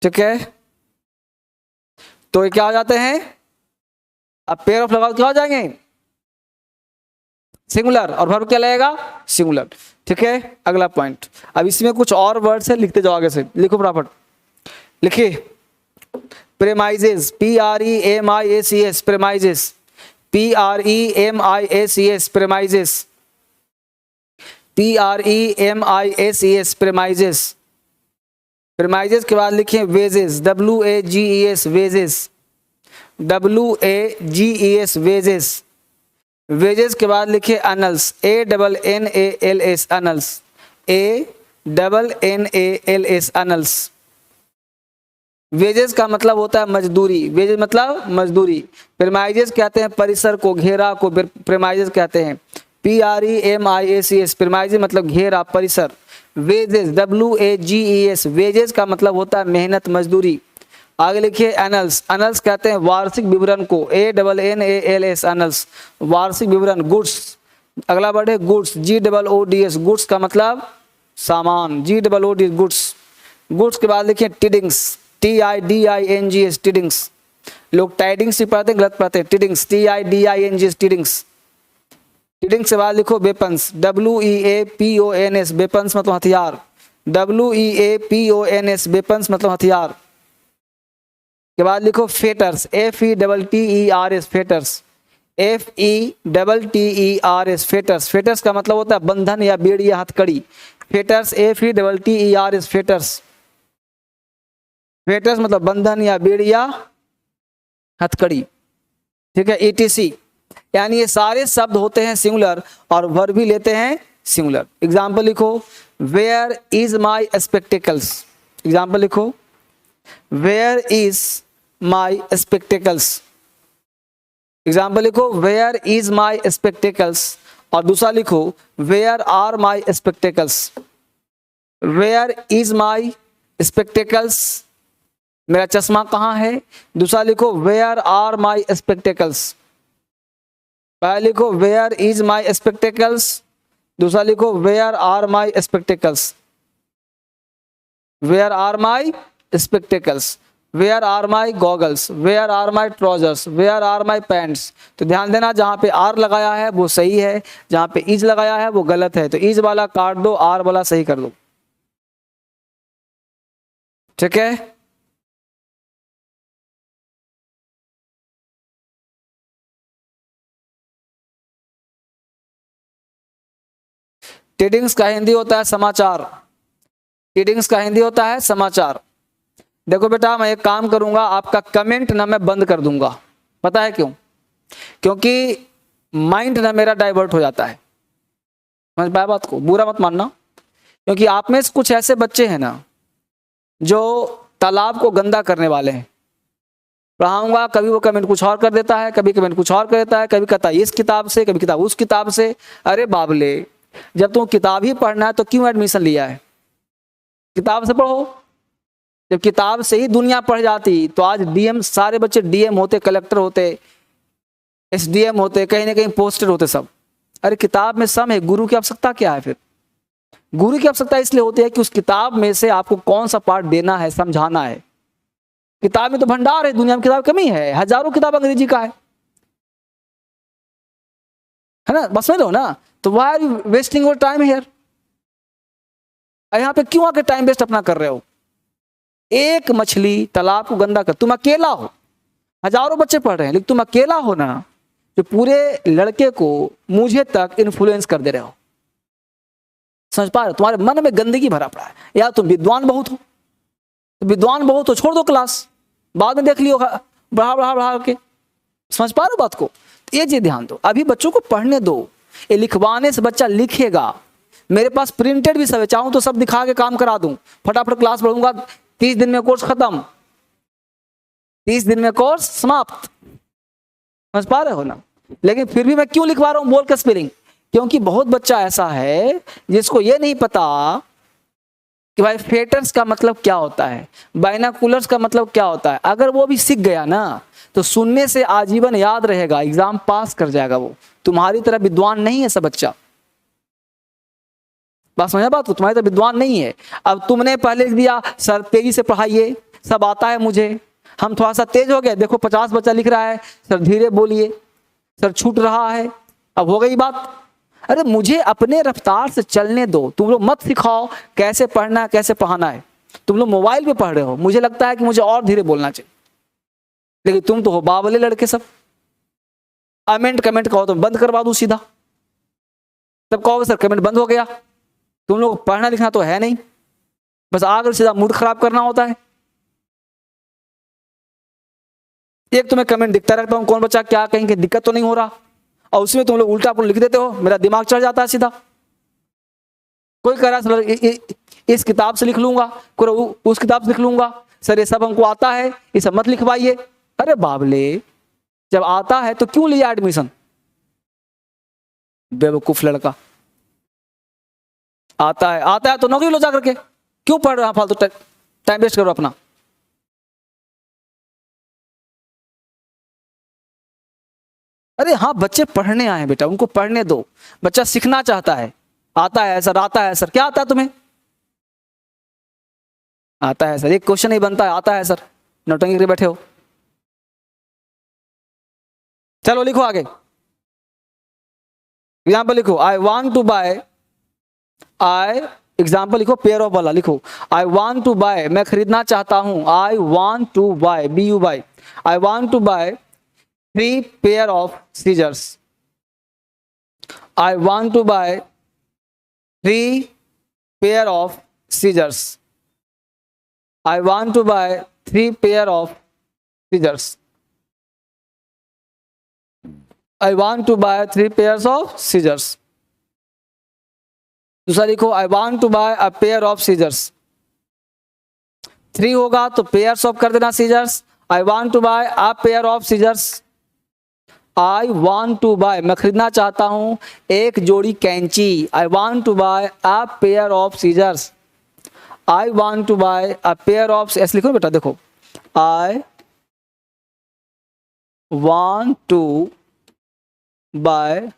ठीक है, तो ये क्या हो जाते हैं, अब पेयर ऑफ लगाओ क्या हो जाएंगे, सिंगुलर, और वर्ब क्या लगेगा, सिंगुलर। ठीक है, अगला पॉइंट। अब इसमें कुछ और वर्ड्स है, लिखते जाओ आगे से, लिखो फटाफट, लिखिए। प्रेमाइजेस, PREMIACS, प्रेमाइजेस, PREMIACS, प्रेमाइजेस, PREMIACS, प्रेमाइजेस। प्रेमाइजेस के बाद लिखिए wages, WAGES, wages, WAGES, wages. Wages के बाद लिखिए Annals, ANNALS, Annals, ANNALS, Annals. Wages का मतलब होता है मजदूरी, वेजेस मतलब मजदूरी। प्रेमाइजेस कहते हैं परिसर को, घेरा को प्रेमाइजेस कहते हैं। PREMIACS, प्रेमाइजेस मतलब घेरा, परिसर। वेजेस, WAGES, वेजेस का मतलब होता है मेहनत, मजदूरी। आगे लिखिए एनल्स, एनल्स कहते हैं वार्षिक विवरण को, ANNALS, एनल्स, वार्षिक विवरण। गुड्स, अगला वर्ड है गुड्स, GOODS, गुड्स का मतलब सामान, GOODS, गुड्स। गुड्स के बाद लिखिए टिडिंग्स, TIDINGS, टिडिंग्स। लोग टाइडिंग्स भी पढ़ते हैं, गलत पढ़ते हैं, टिडिंग्स, TIDINGS, टिडिंग्स। टिडिंग्स के बाद लिखो वेपन्स, WEAPONS, वेपन्स मतलब हथियार, WEAPONS, वेपन्स मतलब हथियार। के बाद लिखो fetters, FETTERS, fetters, FETTERS, fetters. Fetters का मतलब होता है बंधन या बेड़ी या हथकड़ी। Fetters, FETTERS, fetters. फेटर्स मतलब बंधन या बेड़ी या हथकड़ी। ठीक है, ETC, यानी ये सारे शब्द होते हैं सिंगुलर और वर्ब भी लेते हैं सिंगुलर। एग्जाम्पल लिखो, where is my spectacles. Example लिखो, where is my spectacles. Example लिखो, वेयर इज माई स्पेक्टिकल्स। और दूसरा लिखो, where are my spectacles. Where is my spectacles, मेरा चश्मा कहाँ है। दूसरा लिखो, वेयर आर माई स्पेक्टिकल्स। पहले लिखो वेयर इज माई स्पेक्टिकल्स, दूसरा लिखो where are my spectacles. Where are my spectacles, where are my goggles, where are my trousers, where are my pants. तो ध्यान देना, जहाँ पे आर लगाया है वो सही है, जहाँ पे इज लगाया है वो गलत है। तो इज वाला काट दो, आर वाला सही कर दो। ठीक है, टीडिंग्स का हिंदी होता है समाचार। टीडिंग्स का हिंदी होता है समाचार। देखो बेटा, मैं एक काम करूंगा, आपका कमेंट ना मैं बंद कर दूंगा। पता है क्यों? क्योंकि माइंड ना मेरा डाइवर्ट हो जाता है। समझ पाया बात को? बुरा मत मानना, क्योंकि आप में से कुछ ऐसे बच्चे हैं ना जो तालाब को गंदा करने वाले हैं। पढ़ाऊंगा, कभी वो कमेंट कुछ और कर देता है, कभी कमेंट कुछ और कर देता है, कभी कहता है इस किताब से, कभी किताब उस किताब से। अरे बाबले, जब तुम किताब ही पढ़ना है तो क्यों एडमिशन लिया है? किताब से पढ़ो। जब किताब से ही दुनिया पढ़ जाती तो आज डीएम, सारे बच्चे डीएम होते, कलेक्टर होते, SDM होते, कहीं ना कहीं पोस्टर होते सब। अरे किताब में सम है, गुरु की आवश्यकता क्या है? फिर गुरु की आवश्यकता इसलिए होती है कि उस किताब में से आपको कौन सा पार्ट देना है, समझाना है। किताब में तो भंडार है, दुनिया में किताब कमी है, हजारों किताब अंग्रेजी का है ना? बस में लो ना। तो why are you wasting your time here? यहाँ पे क्यों आके टाइम वेस्ट अपना कर रहे हो? एक मछली तालाब को गंदा कर, तुम अकेला हो, हजारों बच्चे पढ़ रहे हैं, लेकिन तुम अकेला हो ना जो पूरे लड़के को मुझे तक इन्फ्लुएंस कर दे रहे हो। समझ पा रहे हो? तुम्हारे मन में गंदगी भरा पड़ा है। या तुम विद्वान बहुत हो, तो विद्वान बहुत हो, छोड़ दो क्लास, बाद में देख लियो बढ़ा बढ़ा बढ़ा के। समझ पा रहे हो बात को? तो ये चीज ध्यान दो, अभी बच्चों को पढ़ने दो। ये लिखवाने से बच्चा लिखेगा। मेरे पास प्रिंटेड भी सब है, चाहूं तो सब दिखा के काम करा दूं, फटाफट क्लास पढ़ूंगा, 30 दिन में कोर्स खत्म, 30 दिन में कोर्स समाप्त। समझ पा रहे हो ना? लेकिन फिर भी मैं क्यों लिखवा रहा हूं बोल के स्पेलिंग? क्योंकि बहुत बच्चा ऐसा है जिसको ये नहीं पता कि भाई फेटर्स का मतलब क्या होता है, बाइनाकुलर्स का मतलब क्या होता है। अगर वो भी सीख गया ना तो सुनने से आजीवन याद रहेगा, एग्जाम पास कर जाएगा वो। तुम्हारी तरह विद्वान नहीं है सब बच्चा। बात समझा बात को? तुम्हारी तरह विद्वान नहीं है। अब तुमने पहले लिख दिया सर तेजी से पढ़ाइए, सब आता है मुझे, हम थोड़ा सा तेज हो गए, देखो 50 बच्चा लिख रहा है, सर धीरे बोलिए, सर छूट रहा है। अब हो गई बात। अरे मुझे अपने रफ्तार से चलने दो, तुम लोग मत सिखाओ कैसे पढ़ना है कैसे पढ़ाना है। तुम लोग मोबाइल पे पढ़ रहे हो, मुझे लगता है कि मुझे और धीरे बोलना चाहिए, लेकिन तुम तो हो बावले लड़के सब। कमेंट कमेंट कहो तो बंद करवा दूं सीधा, तब कहोगे सर कमेंट बंद हो गया। तुम लोग पढ़ना लिखना तो है नहीं, बस आकर सीधा मूड खराब करना होता है। एक तो मैं कमेंट दिखता रहता हूं, कौन बच्चा क्या कहेंगे, दिक्कत तो नहीं हो रहा, और उसमें तुम लोग उल्टा पुल्टा लिख देते हो, मेरा दिमाग चढ़ जाता है सीधा। कोई कह रहा है सर इस किताब से लिख लूंगा, कोई उस किताब से लिख लूंगा, सर ये सब हमको आता है, ये सब मत लिखवाइए। अरे बाबले, जब आता है तो क्यों लिया एडमिशन, बेवकूफ लड़का। आता है तो नौकरी लो जा करके, क्यों पढ़ रहा फालतू टाइम वेस्ट करो अपना। अरे हाँ, बच्चे पढ़ने आए बेटा, उनको पढ़ने दो, बच्चा सीखना चाहता है। आता है सर, आता है सर, क्या आता है तुम्हें? आता है सर, एक क्वेश्चन नहीं बनता है, आता है सर, नौटंकी करके बैठे हो। चलो लिखो आगे, एग्जाम्पल लिखो, I want to buy, example लिखो, पेयर ऑफ वाला लिखो, आई वांट टू बाय, मैं खरीदना चाहता हूं, I want to buy, BU buy, I want to buy 3 pair of scissors, I want to buy 3 pair of scissors, I want to buy 3 pair of scissors, I want to buy 3 pairs of scissors. दूसरा लिखो, I want to buy a pair of scissors, 3 होगा तो pairs of कर देना scissors, I want to buy a pair of scissors, I want to buy, मैं खरीदना चाहता हूं एक जोड़ी कैंची, I want to buy a pair of scissors, I want to buy a pair of, ऐसे लिखो बेटा, देखो, I want to buy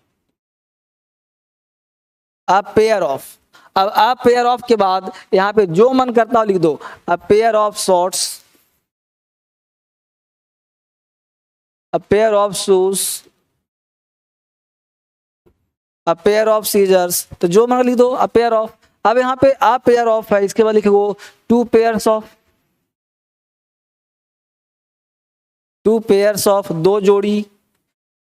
a pair of. अब अ पेयर ऑफ के बाद यहां पे जो मन करता हो लिख दो, a pair of shorts, a pair of shoes, a pair of scissors, तो जो मन लिख दो अ पेयर ऑफ। अब यहाँ पे अ पेयर ऑफ है, इसके बाद लिखो 2 पेयर्स ऑफ, 2 पेयर्स ऑफ 2 जोड़ी,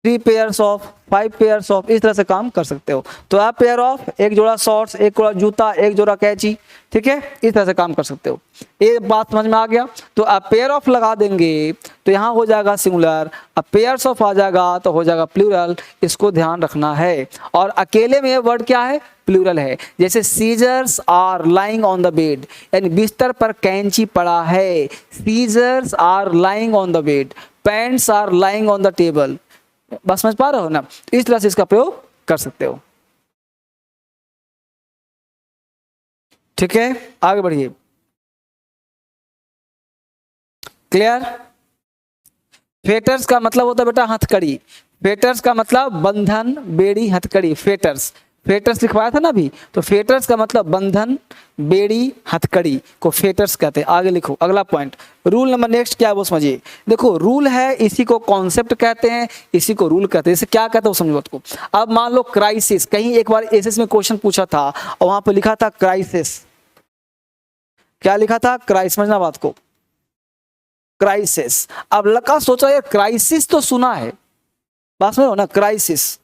3 पेयर्स ऑफ, 5 पेयर्स ऑफ, इस तरह से काम कर सकते हो। तो आप पेयर ऑफ, एक जोड़ा शॉर्ट्स, एक जोड़ा जूता, एक जोड़ा कैंची, ठीक है, इस तरह से काम कर सकते हो। ये बात समझ में आ गया। तो आप पेयर ऑफ लगा देंगे तो यहाँ हो जाएगा सिंगुलर, अब पेयर्स ऑफ आ जाएगा तो हो जाएगा प्लूरल, इसको ध्यान रखना है। और अकेले में ये वर्ड क्या है, प्लूरल है। जैसे scissors are lying on the bed, यानी बिस्तर पर कैंची पड़ा है, scissors are lying on the bed, pants are lying on the table. बस समझ पा रहे हो ना, इस तरह से इसका प्रयोग कर सकते हो। ठीक है, आगे बढ़िए, क्लियर। फेटर्स का मतलब होता है बेटा हथकड़ी, फेटर्स का मतलब बंधन, बेड़ी, हथकड़ी, फेटर्स, फेटर्स लिखवाया था ना अभी, तो फेटर्स का मतलब बंधन, बेड़ी, हथकड़ी को फेटर्स कहते हैं। आगे लिखो अगला पॉइंट, रूल नंबर नेक्स्ट क्या है वो समझिए। देखो रूल है, इसी को कॉन्सेप्ट कहते हैं, इसी को रूल कहते हैं। इसे क्या कहते हैं वो समझो बात को। अब मान लो क्राइसिस, कहीं एक बार एसएस में क्वेश्चन पूछा था और वहां पर लिखा था क्राइसिस, क्या लिखा था, क्राइसिस, समझना बात को, क्राइसिस। अब लड़का सोचा यार क्राइसिस तो सुना है, बात समझो ना, क्राइसिस।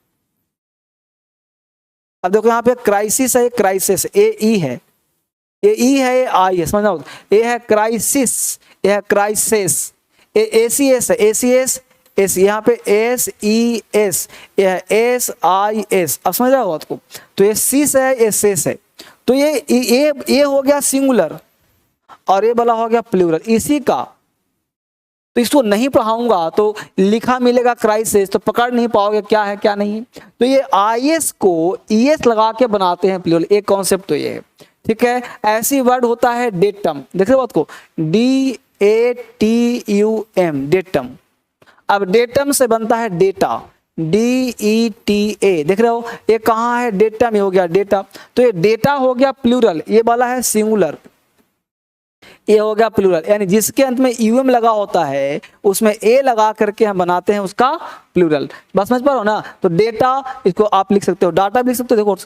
अब देखो यहाँ पे क्राइसिस है, क्राइसिस, ए ई है, ए ई है, आई है, समझना, ए है क्राइसिस, ए है क्राइसिस, ए सी एस है, ए सी एस, एस, यहाँ पे एस ई एस, ये है एस आई एस। अब समझ रहे हो आपको, तो ये सीस है, ये सेस है, तो ये हो गया सिंगुलर और ये वाला हो गया प्लूरल, इसी का। तो इसको नहीं पढ़ाऊंगा तो लिखा मिलेगा क्राइसिस, तो पकड़ नहीं पाओगे क्या है क्या नहीं। तो ये आईएस को ईएस लगा के बनाते हैं प्लूरल, एक कॉन्सेप्ट तो ये है, ठीक है। ऐसी वर्ड होता है डेटम, देख रहे हो बात को, DATUM, डेटम। अब डेटम से बनता है डेटा, DETA, देख रहे हो, ये कहाँ है, डेटम, ये हो गया डेटा। तो ये डेटा हो गया प्लूरल, ये वाला है सिंगुलर, ए हो गया प्लूरल, यानी जिसके अंत में यूएम लगा होता है उसमें ए लगा करके हम बनाते हैं उसका प्लूरल। बस समझ पा रहे हो ना। तो डेटा, इसको आप लिख सकते हो, डाटा भी लिख सकते हो, देखो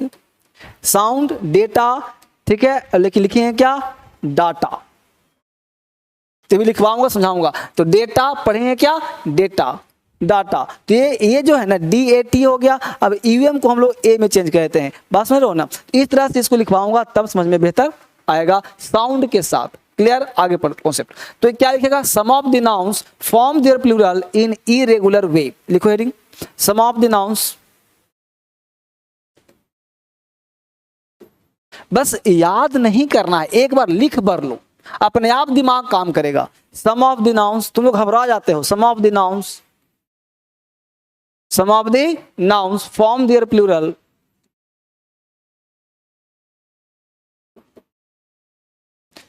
साउंड डेटा, ठीक है, लेकिन लिखिए क्या, डाटा, तो भी लिखवाऊंगा समझाऊंगा। तो डेटा पढ़ेंगे क्या, डेटा, डाटा। तो ये जो है ना DAT हो गया। अब यूएम को हम लोग ए में चेंज करते हैं, बात समझ रहे हो ना। इस तरह से इसको लिखवाऊंगा तब समझ में बेहतर आएगा साउंड के साथ। क्लियर, आगे पढ़ कॉन्सेप्ट। तो क्या लिखेगा, some of the nouns form their plural in irregular way. लिखो heading, some of the nouns, बस याद नहीं करना है, एक बार लिख भर लो, अपने आप दिमाग काम करेगा। सम ऑफ द नाउन्स, तुम लोग घबरा जाते हो, some of the nouns, some of the nouns form their plural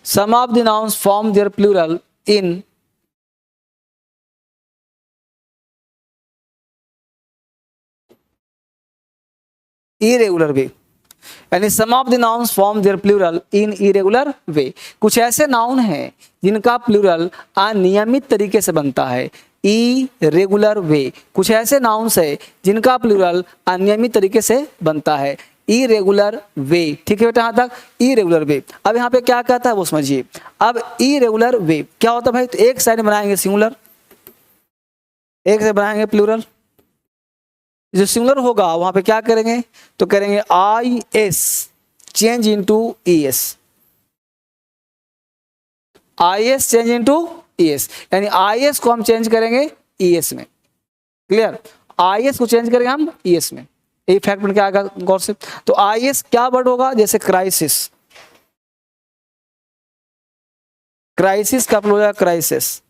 some of the nouns form their plural in irregular way, यानी some of the nouns form their plural in irregular way. कुछ ऐसे noun हैं जिनका plural अनियमित तरीके से बनता है, इरेगुलर वे। कुछ ऐसे नाउन्स है जिनका प्लूरल अनियमित तरीके से बनता है, इरेगुलर वे। ठीक है बेटा, यहाँ तक इरेगुलर वे। अब यहाँ पे क्या कहता है वो समझिए। अब इरेगुलर वे क्या होता है भाई, तो एक साइड बनाएंगे सिंगुलर, एक से बनाएंगे प्लूरल। जो सिंगुलर होगा वहां पे क्या करेंगे, तो करेंगे IS change into ES, IS change into ES, यानी IS को हम चेंज करेंगे ES में। क्लियर, IS को चेंज करेंगे हम ES में, ये फैक्ट बन के आएगा गौर से। तो IS क्या वर्ड होगा, जैसे क्राइसिस, क्राइसिस का प्लूरल है क्राइसिस।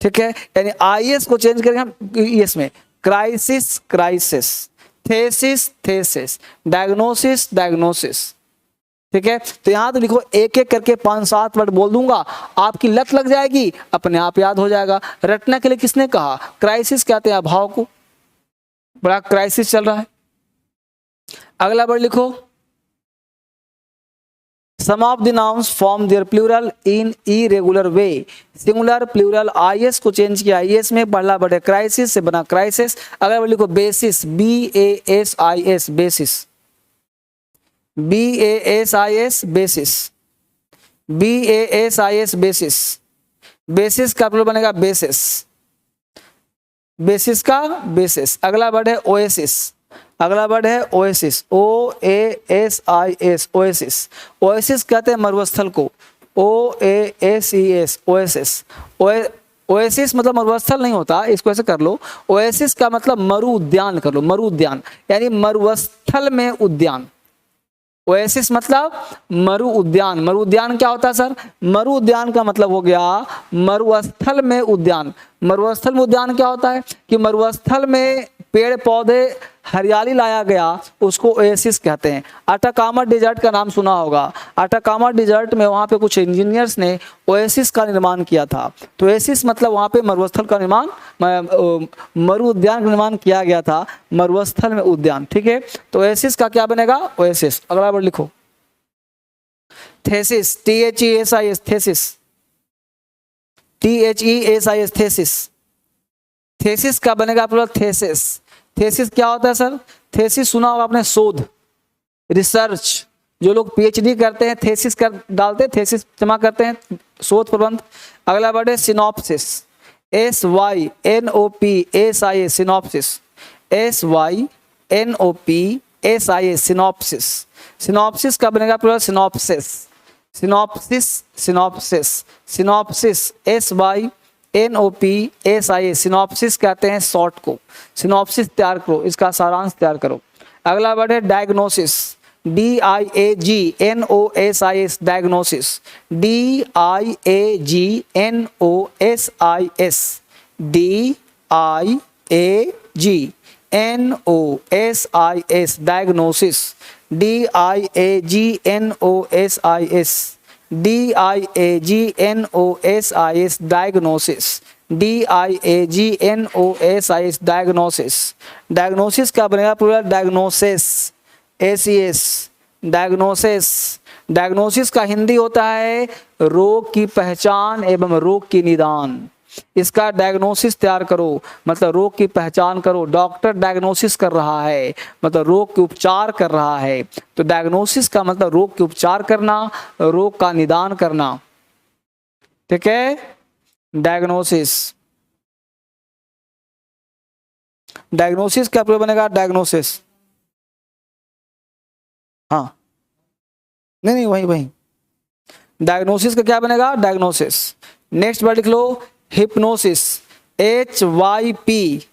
ठीक है, यानी IS को चेंज करेंगे हम ES में, crisis crisis, thesis thesis, diagnosis diagnosis. ठीक है, तो यहां तो लिखो, एक एक करके 5-7 वर्ड बोल दूंगा, आपकी लत लग जाएगी, अपने आप याद हो जाएगा। रटने के लिए किसने कहा, क्राइसिस कहते हैं अभाव को, बड़ा क्राइसिस चल रहा है। अगला वर्ड लिखो, some of the nouns form their plural in irregular way. Singular plural IS को चेंज किया ES में, पहला वर्ड है क्राइसिस से बना क्राइसिस। अगला वर्ड लिखो basis, BASIS basis, BASIS basis, BASIS basis. Basis का प्लूरल बनेगा बेसिस, बेसिस का बेसिस। अगला वर्ड है ओएसिस, अगला वर्ड है ओएसिस, OASIS ओएसिस। ओएसिस कहते हैं मरुस्थल को, OASIS ओएसिस। ओएसिस मतलब मरुस्थल नहीं होता, इसको ऐसे कर लो, ओएसिस का मतलब मरु उद्यान कर लो, मरु उद्यान, यानी मरुस्थल में उद्यान। ओएसिस मतलब मरु उद्यान। मरु उद्यान क्या होता है सर, मरु उद्यान का मतलब हो गया मरुस्थल में उद्यान। मरुस्थल में उद्यान क्या होता है कि मरुस्थल में पेड़ पौधे हरियाली लाया गया, उसको ओएसिस कहते हैं। अटाकामा डिजर्ट का नाम सुना होगा, अटाकामा डिजर्ट में वहाँ पे कुछ इंजीनियर्स ने ओएसिस का निर्माण किया था। तो ओएसिस मतलब वहाँ पे मरुस्थल का निर्माण, मरु उद्यान का निर्माण किया गया था, मरुस्थल में उद्यान। ठीक है, तो ओएसिस का क्या बनेगा, ओएसिस। अगला वर्ड लिखो, thesis, THESIS thesis, THESIS thesis. Thesis का बनेगा प्लूरल थेसिस। थेसिस क्या होता है सर, थेसिस सुना होगा आपने, शोध, रिसर्च। जो लोग PhD करते हैं थेसिस कर डालते हैं, थेसिस जमा करते हैं, शोध प्रबंध। अगला वर्ड है synopsis, SYNOPSIS synopsis, SYNOPSIS synopsis. Synopsis का बनेगा plural synopsis, synopsis synopsis, synopsis SYNOPSIS synopsis कहते हैं शॉर्ट को। सिनॉप्सिस तैयार करो, इसका सारांश तैयार करो। अगला वर्ड है diagnosis, DIAGNOSIS diagnosis, DIAGNOSIS, DIAGNOSIS diagnosis, DIAGNOSIS, DIAGNOSIS diagnosis, DIAGNOSIS diagnosis. Diagnosis का बनेगा plural diagnosis, ACS diagnosis. Diagnosis का हिंदी होता है रोग की पहचान एवं रोग की निदान। इसका डायग्नोसिस तैयार करो मतलब रोग की पहचान करो। डॉक्टर डायग्नोसिस कर रहा है मतलब रोग के उपचार कर रहा है। तो डायग्नोसिस का मतलब रोग के उपचार करना, रोग का निदान करना। ठीक है, डायग्नोसिस। डायग्नोसिस क्या प्रयोग बनेगा? डायग्नोसिस, हाँ नहीं वही वही डायग्नोसिस का क्या बनेगा? डायग्नोसिस। नेक्स्ट वर्ड लिख लो hypnosis, HYPNOSIS,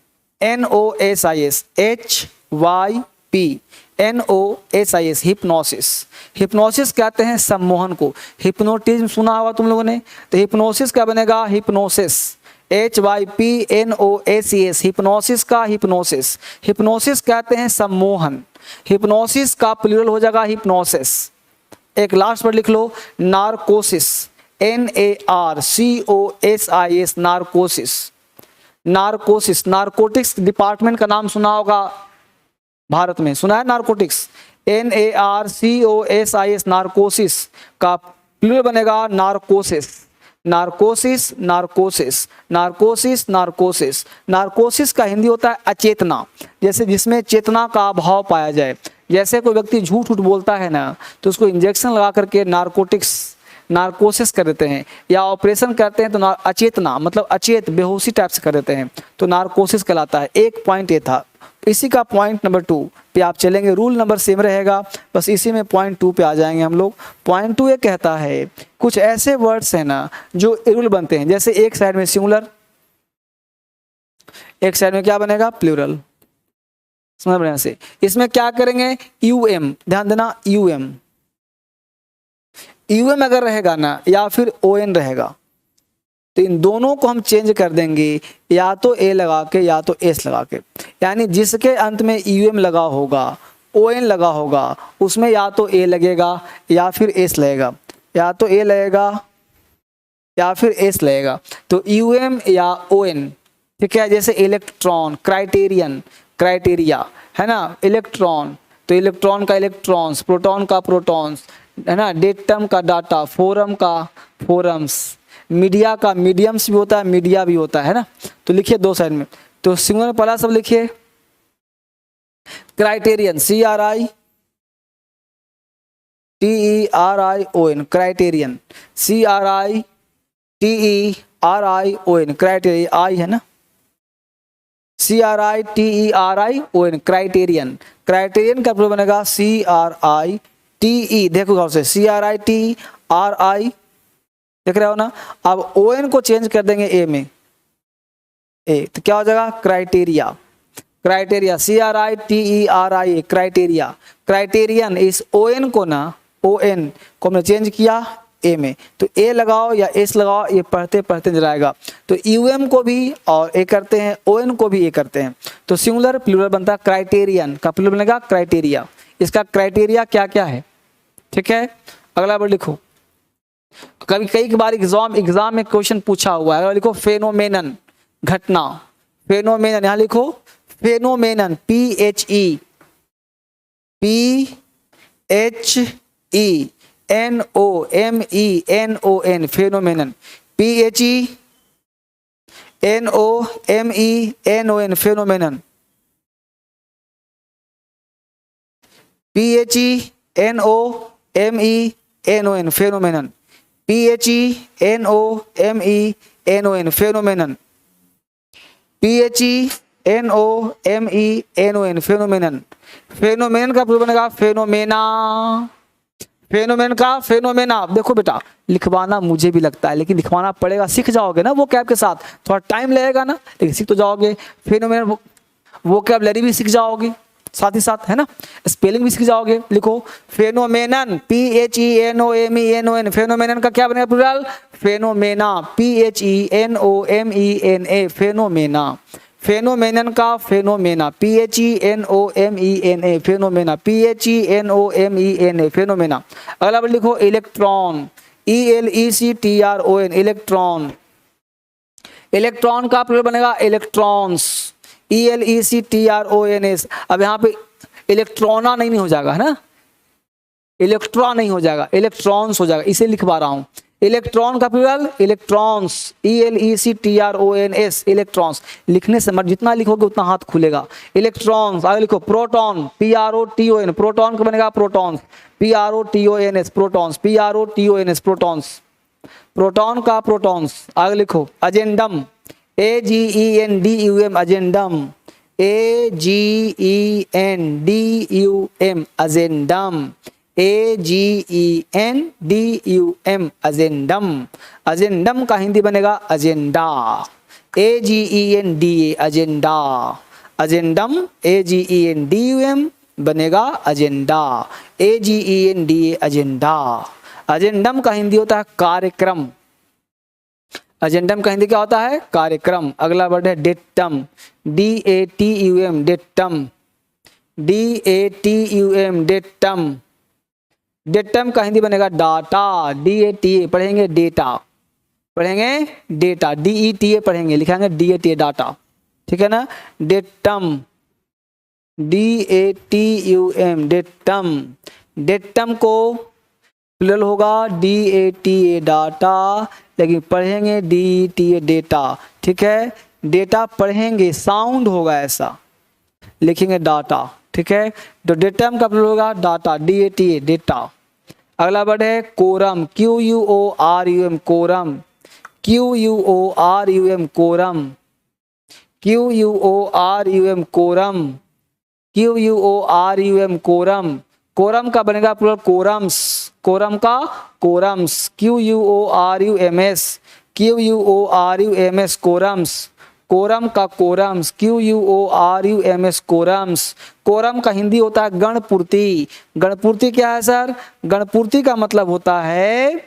HYPNOSIS, hypnosis. Hypnosis कहते हैं सम्मोहन को। हिप्नोटिज्म सुना होगा तुम लोगों ने, तो हिप्नोसिस क्या बनेगा? हिप्नोसिस, HYPNOSIS, हिप्नोसिस का हिप्नोसिस। हिप्नोसिस कहते हैं सम्मोहन। हिप्नोसिस का प्लूरल हो जाएगा हिप्नोसिस। एक लास्ट वर्ड लिख लो नारकोसिस, NARCOSIS, नारकोसिस। नारकोसिस, नारकोटिक्स डिपार्टमेंट का नाम सुना होगा भारत में, सुना है नारकोटिक्स, NARCOSIS, नारकोसिस का प्लूरल बनेगा नारकोसिस। नारकोसिस, नारकोसिस, नारकोसिस, नारकोसिस। नारकोसिस का हिंदी होता है अचेतना, जैसे जिसमें चेतना का अभाव पाया जाए। जैसे कोई व्यक्ति झूठ उठ बोलता है ना, तो उसको इंजेक्शन लगा करके नारकोसिस कर देते हैं, या ऑपरेशन करते हैं तो अचेतना मतलब अचेत बेहोशी टाइप से कर देते हैं, तो नारकोसिस कहलाता है। एक पॉइंट ये था। इसी का पॉइंट नंबर 2 पे आप चलेंगे, रूल नंबर सेम रहेगा, बस इसी में पॉइंट 2 पे आ जाएंगे हम लोग। पॉइंट 2 ये कहता है कुछ ऐसे वर्ड्स हैं ना जो इरुल बनते हैं, जैसे एक साइड में सिंगुलर, एक साइड में क्या बनेगा? प्लूरल। समझ बढ़िया से। इसमें क्या करेंगे? यूएम, ध्यान देना, यूएम अगर रहेगा ना या फिर ओएन रहेगा, तो इन दोनों को हम चेंज कर देंगे, या तो ए लगा के या तो एस लगा के। यानी जिसके अंत में यूएम लगा होगा, ओएन लगा होगा, उसमें या तो ए लगेगा या फिर एस लगेगा, या तो ए लगेगा या फिर एस लगेगा। तो यूएम या ओएन, ठीक है। जैसे इलेक्ट्रॉन, क्राइटेरियन, क्राइटेरिया, है ना। इलेक्ट्रॉन, तो इलेक्ट्रॉन का इलेक्ट्रॉन्स, प्रोटॉन का प्रोटॉन्स, है ना। डेटम का डाटा, फोरम का फोरम्स, मीडिया का मीडियम्स भी होता है, मीडिया भी होता है ना। तो लिखिए दो साइड में। तो सिंगुलर में पहला सब लिखिए criterion, CRITERION, criterion, CRITERION, criteria, आई है ना, CRITERION, क्राइटेरियन। क्राइटेरियन का प्रयोग बनेगा CRITE, देखो गौर से, CRITERI, देख रहे हो ना। अब ON को चेंज कर देंगे ए में, ए, तो क्या हो जाएगा? Criteria, criteria, CRITERI, criteria. Criterion इस ON को ना, ON को हमने चेंज किया ए में, तो ए लगाओ या एस लगाओ, ये पढ़ते पढ़ते नजर आएगा। तो यूएम को भी और ए करते हैं, ओएन को भी ए करते हैं, तो सिंगुलर प्लूरल बनता है। क्राइटेरियन का प्लूरल बनेगा क्राइटेरिया। इसका क्राइटेरिया क्या क्या है, ठीक है। अगला वर्ड लिखो, कभी कई बार एग्जाम में क्वेश्चन पूछा हुआ है। लिखो फेनोमेनन, घटना। फेनोमेनन, यहां लिखो phenomenon, PHENOMENON, phenomenon, PHENOMENON, phenomenon, PHENOMENON, phenomenon, PHENOMENON, phenomenon, PHENOMENON, phenomenon. Phenomenon का प्रयोग बनेगा फेनोमेना। फेनोमेन का फेनोमेना। देखो बेटा, लिखवाना मुझे भी लगता है, लेकिन लिखवाना पड़ेगा, सीख जाओगे ना वो कैब के साथ, थोड़ा टाइम लगेगा ना, लेकिन सीख तो जाओगे। फेनोमेन वो कैबलरी भी सीख जाओगे साथ ही साथ, है ना। स्पेलिंग भी सीख जाओगे। लिखो फेनोमेनन, PHENOMENON, फेनोमेनन का क्या बनेगा plural? Phenomena, PHENOMENA, phenomena. Phenomenon का phenomena, PHENOMENA, phenomena, PHENOMENA, phenomena. अगला वर्ड लिखो इलेक्ट्रॉन, ELECTRON, इलेक्ट्रॉन। इलेक्ट्रॉन का प्लूरल बनेगा इलेक्ट्रॉन्स, ELECTRONS। अब यहाँ पे इलेक्ट्रॉना नहीं हो जाएगा, है ना, इलेक्ट्रॉन नहीं हो जाएगा, इलेक्ट्रॉन्स हो जाएगा, इसे लिखवा रहा हूं। इलेक्ट्रॉन का प्लूरल इलेक्ट्रॉन्स, ELECTRONS, इलेक्ट्रॉन्स। लिखने से मत, जितना लिखोगे उतना हाथ खुलेगा। इलेक्ट्रॉन्स। आगे लिखो प्रोटॉन, PROTON, प्रोटॉन का बनेगा protons, PROTONS, protons, PROTONS, protons, proton का प्रोटॉन्स। आगे लिखो अजेंडम, AGENDUM, अजेंडम, AGENDUM, अजेंडम, AGENDUM, अजेंडम। अजेंडम का हिंदी बनेगा अजेंडा, AGENDA, अजेंडा। अजेंडम, AGENDUM बनेगा अजेंडा, AGENDA, अजेंडा। अजेंडम का हिंदी होता है कार्यक्रम। अजेंडम का हिंदी क्या होता है? कार्यक्रम। अगला वर्ड है datum, DATUM, datum, DATUM, datum. Datum का हिंदी बनेगा डाटा, DATA, पढ़ेंगे डेटा, पढ़ेंगे डेटा, DETA पढ़ेंगे, लिखेंगे DATA, डाटा, ठीक है ना। Datum, DATUM, datum. डेटम को प्लूरल होगा DATA, डाटा, लेकिन पढ़ेंगे DETA, डेटा, ठीक है। डेटा पढ़ेंगे, साउंड होगा ऐसा, लिखेंगे डाटा, ठीक है। तो डेटम का प्लूरल होगा डाटा, DATA, डेटा। अगला वर्ड है quorum, QUORUM, quorum, QUORUM, quorum, QUORUM, quorum, QUORUM, quorum. Quorum का बनेगा प्लूरल कोरम्स, कोरम का quorums, QUORUMS, QUORUMS, quorums. Quorum का कोरम्स, QUORUMS, कोरम्स। कोरम का हिंदी होता है गणपूर्ति। गणपूर्ति क्या है सर? गणपूर्ति का मतलब होता है,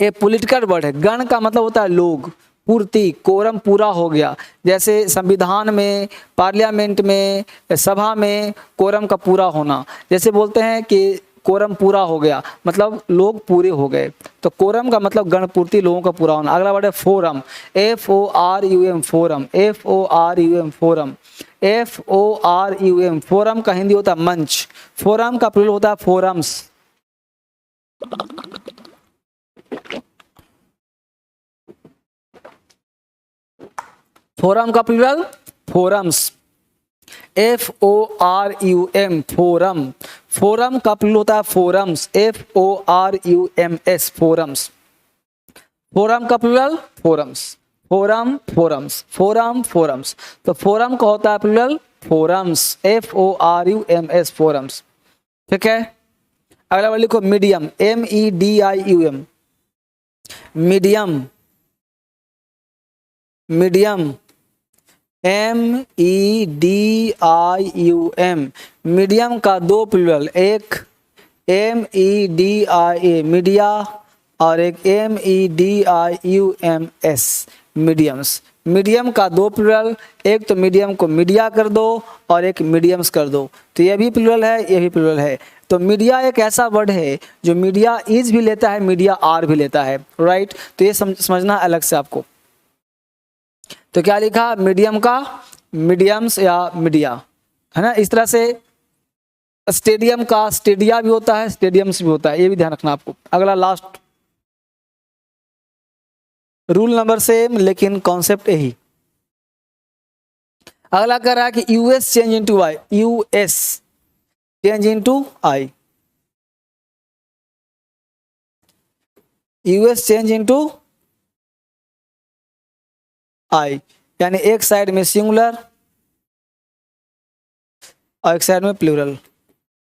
ए पॉलिटिकल वर्ड है। गण का मतलब होता है लोग, पूर्ति, कोरम पूरा हो गया। जैसे संविधान में, पार्लियामेंट में, सभा में कोरम का पूरा होना, जैसे बोलते हैं कि कोरम पूरा हो गया, मतलब लोग पूरे हो गए। तो कोरम का मतलब गणपूर्ति, लोगों का पूरा होना। अगला वर्ड है forum, FORUM, forum, FORUM, forum, FORUM। Forum का हिंदी होता है मंच। फोरम का प्लूरल होता है फोरम्स। फोरम का plural forums, FORUM, forum. Forum का प्लूरल होता है फोरम्स, FORUMS, फोरम्स। फोरम का plural forums, forum, forums, forum, forums. तो फोरम का होता है प्लूरल फोरम्स, FORUMS, फोरम्स, ठीक है। अगला वाला लिखो medium, MEDIUM, medium, medium, MEDIUM। Medium का दो प्लूरल, एक MEDIA, मीडिया, और एक MEDIUMS, मीडियम्स। मीडियम का दो प्लूरल, एक तो मीडियम को मीडिया कर दो और एक मीडियम्स कर दो, तो ये भी प्लूरल है, ये भी प्लूरल है। तो मीडिया एक ऐसा वर्ड है जो मीडिया इज भी लेता है, मीडिया आर भी लेता है, राइट। तो ये समझना अलग से आपको। तो क्या लिखा? मीडियम का मीडियम्स या मीडिया, है ना। इस तरह से स्टेडियम का स्टेडिया भी होता है, स्टेडियम्स भी होता है, ये भी ध्यान रखना आपको। अगला लास्ट रूल नंबर सेम, लेकिन कॉन्सेप्ट यही। अगला कह रहा है कि US change into I, US change into I, US change into I, यानी एक साइड में सिंगुलर और एक साइड में प्लूरल,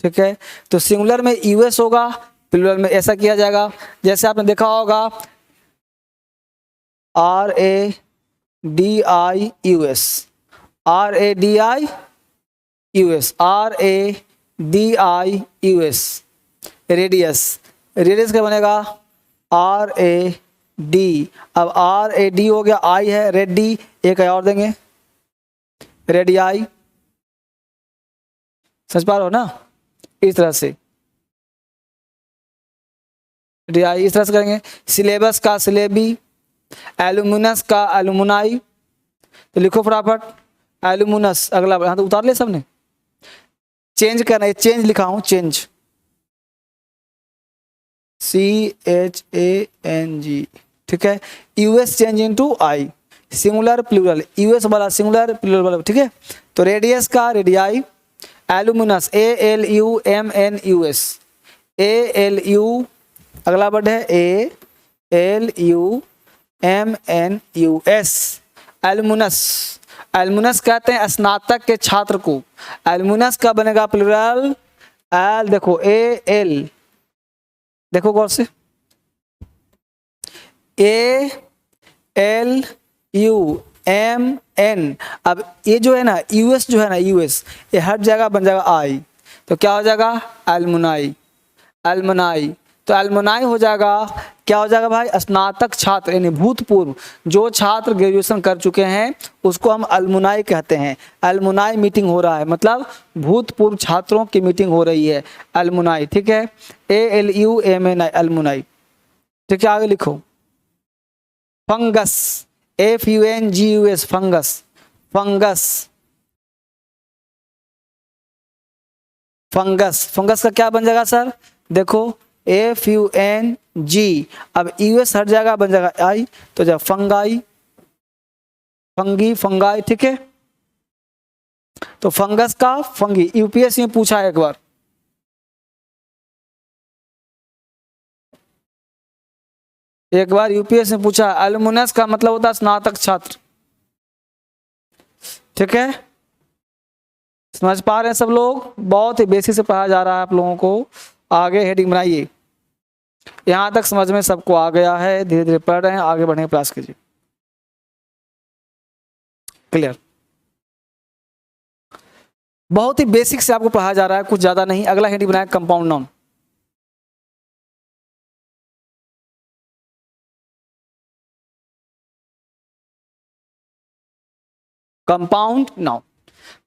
ठीक है। तो सिंगुलर में US होगा, प्लूरल में ऐसा किया जाएगा। जैसे आपने देखा होगा RADIUS, RADIUS, RADIUS, radius, radius क्या बनेगा? RAD। अब RAD हो गया, आई है रेडी, एक और देंगे रेडियाई, समझ पा रहे हो ना। इस तरह से रेडियाई, इस तरह से करेंगे। सिलेबस का सिलेबी, एलुमिनस का एलुमुनाई, तो लिखो फटाफट एलुमिनस। अगला हाथ उतार ले सबने, चेंज करना है, चेंज लिखा हूं, चेंज, CHANG, ठीक है। US change into I, singular plural, US वाला सिंगुलर प्लूरल वाला, ठीक है। तो रेडियस का रेडियाई, एलुमिनस ALUMNUS, ALU, अगला वर्ड है ALUMNUS, एलुमिनस। एलुमिनस कहते हैं स्नातक के छात्र को। एलुमिनस का बनेगा प्लूरल, एल देखो AL, देखो गौर से, ALUMN। अब ये जो है ना US जो है ना US, ये हर जगह बन जाएगा I, तो क्या हो जाएगा एलुमनाई, एलुमनाई। तो एलुमनाई हो जाएगा, क्या हो जाएगा भाई, स्नातक छात्र, यानी भूतपूर्व जो छात्र ग्रेजुएशन कर चुके हैं उसको हम एलुमनाई कहते हैं। एलुमनाई मीटिंग हो रहा है, मतलब भूतपूर्व छात्रों की मीटिंग हो रही है, एलुमनाई, ठीक है। ALUMNI, एलुमनाई, ठीक है। आगे लिखो, fungus, FUNGUS, fungus, fungus, fungus. Fungus का क्या बन जाएगा सर, देखो FUNG, अब US हर जगह बन जाएगा I, तो जब फंगाई, फंगी, फंगाई, ठीक है। तो फंगस का फंगी, UPSC में पूछा है एक बार, UPSC में पूछा। एलुमनस का मतलब होता है स्नातक छात्र, ठीक है। समझ पा रहे हैं सब लोग, बहुत ही बेसिक से पढ़ाया जा रहा है आप लोगों को। आगे हेडिंग बनाइए, यहां तक समझ में सबको आ गया है, धीरे धीरे पढ़ रहे हैं, आगे बढ़ने का प्रयास कीजिए। क्लियर, बहुत ही बेसिक से आपको पढ़ाया जा रहा है, कुछ ज्यादा नहीं। अगला हेडिंग बनाए compound noun. Compound noun,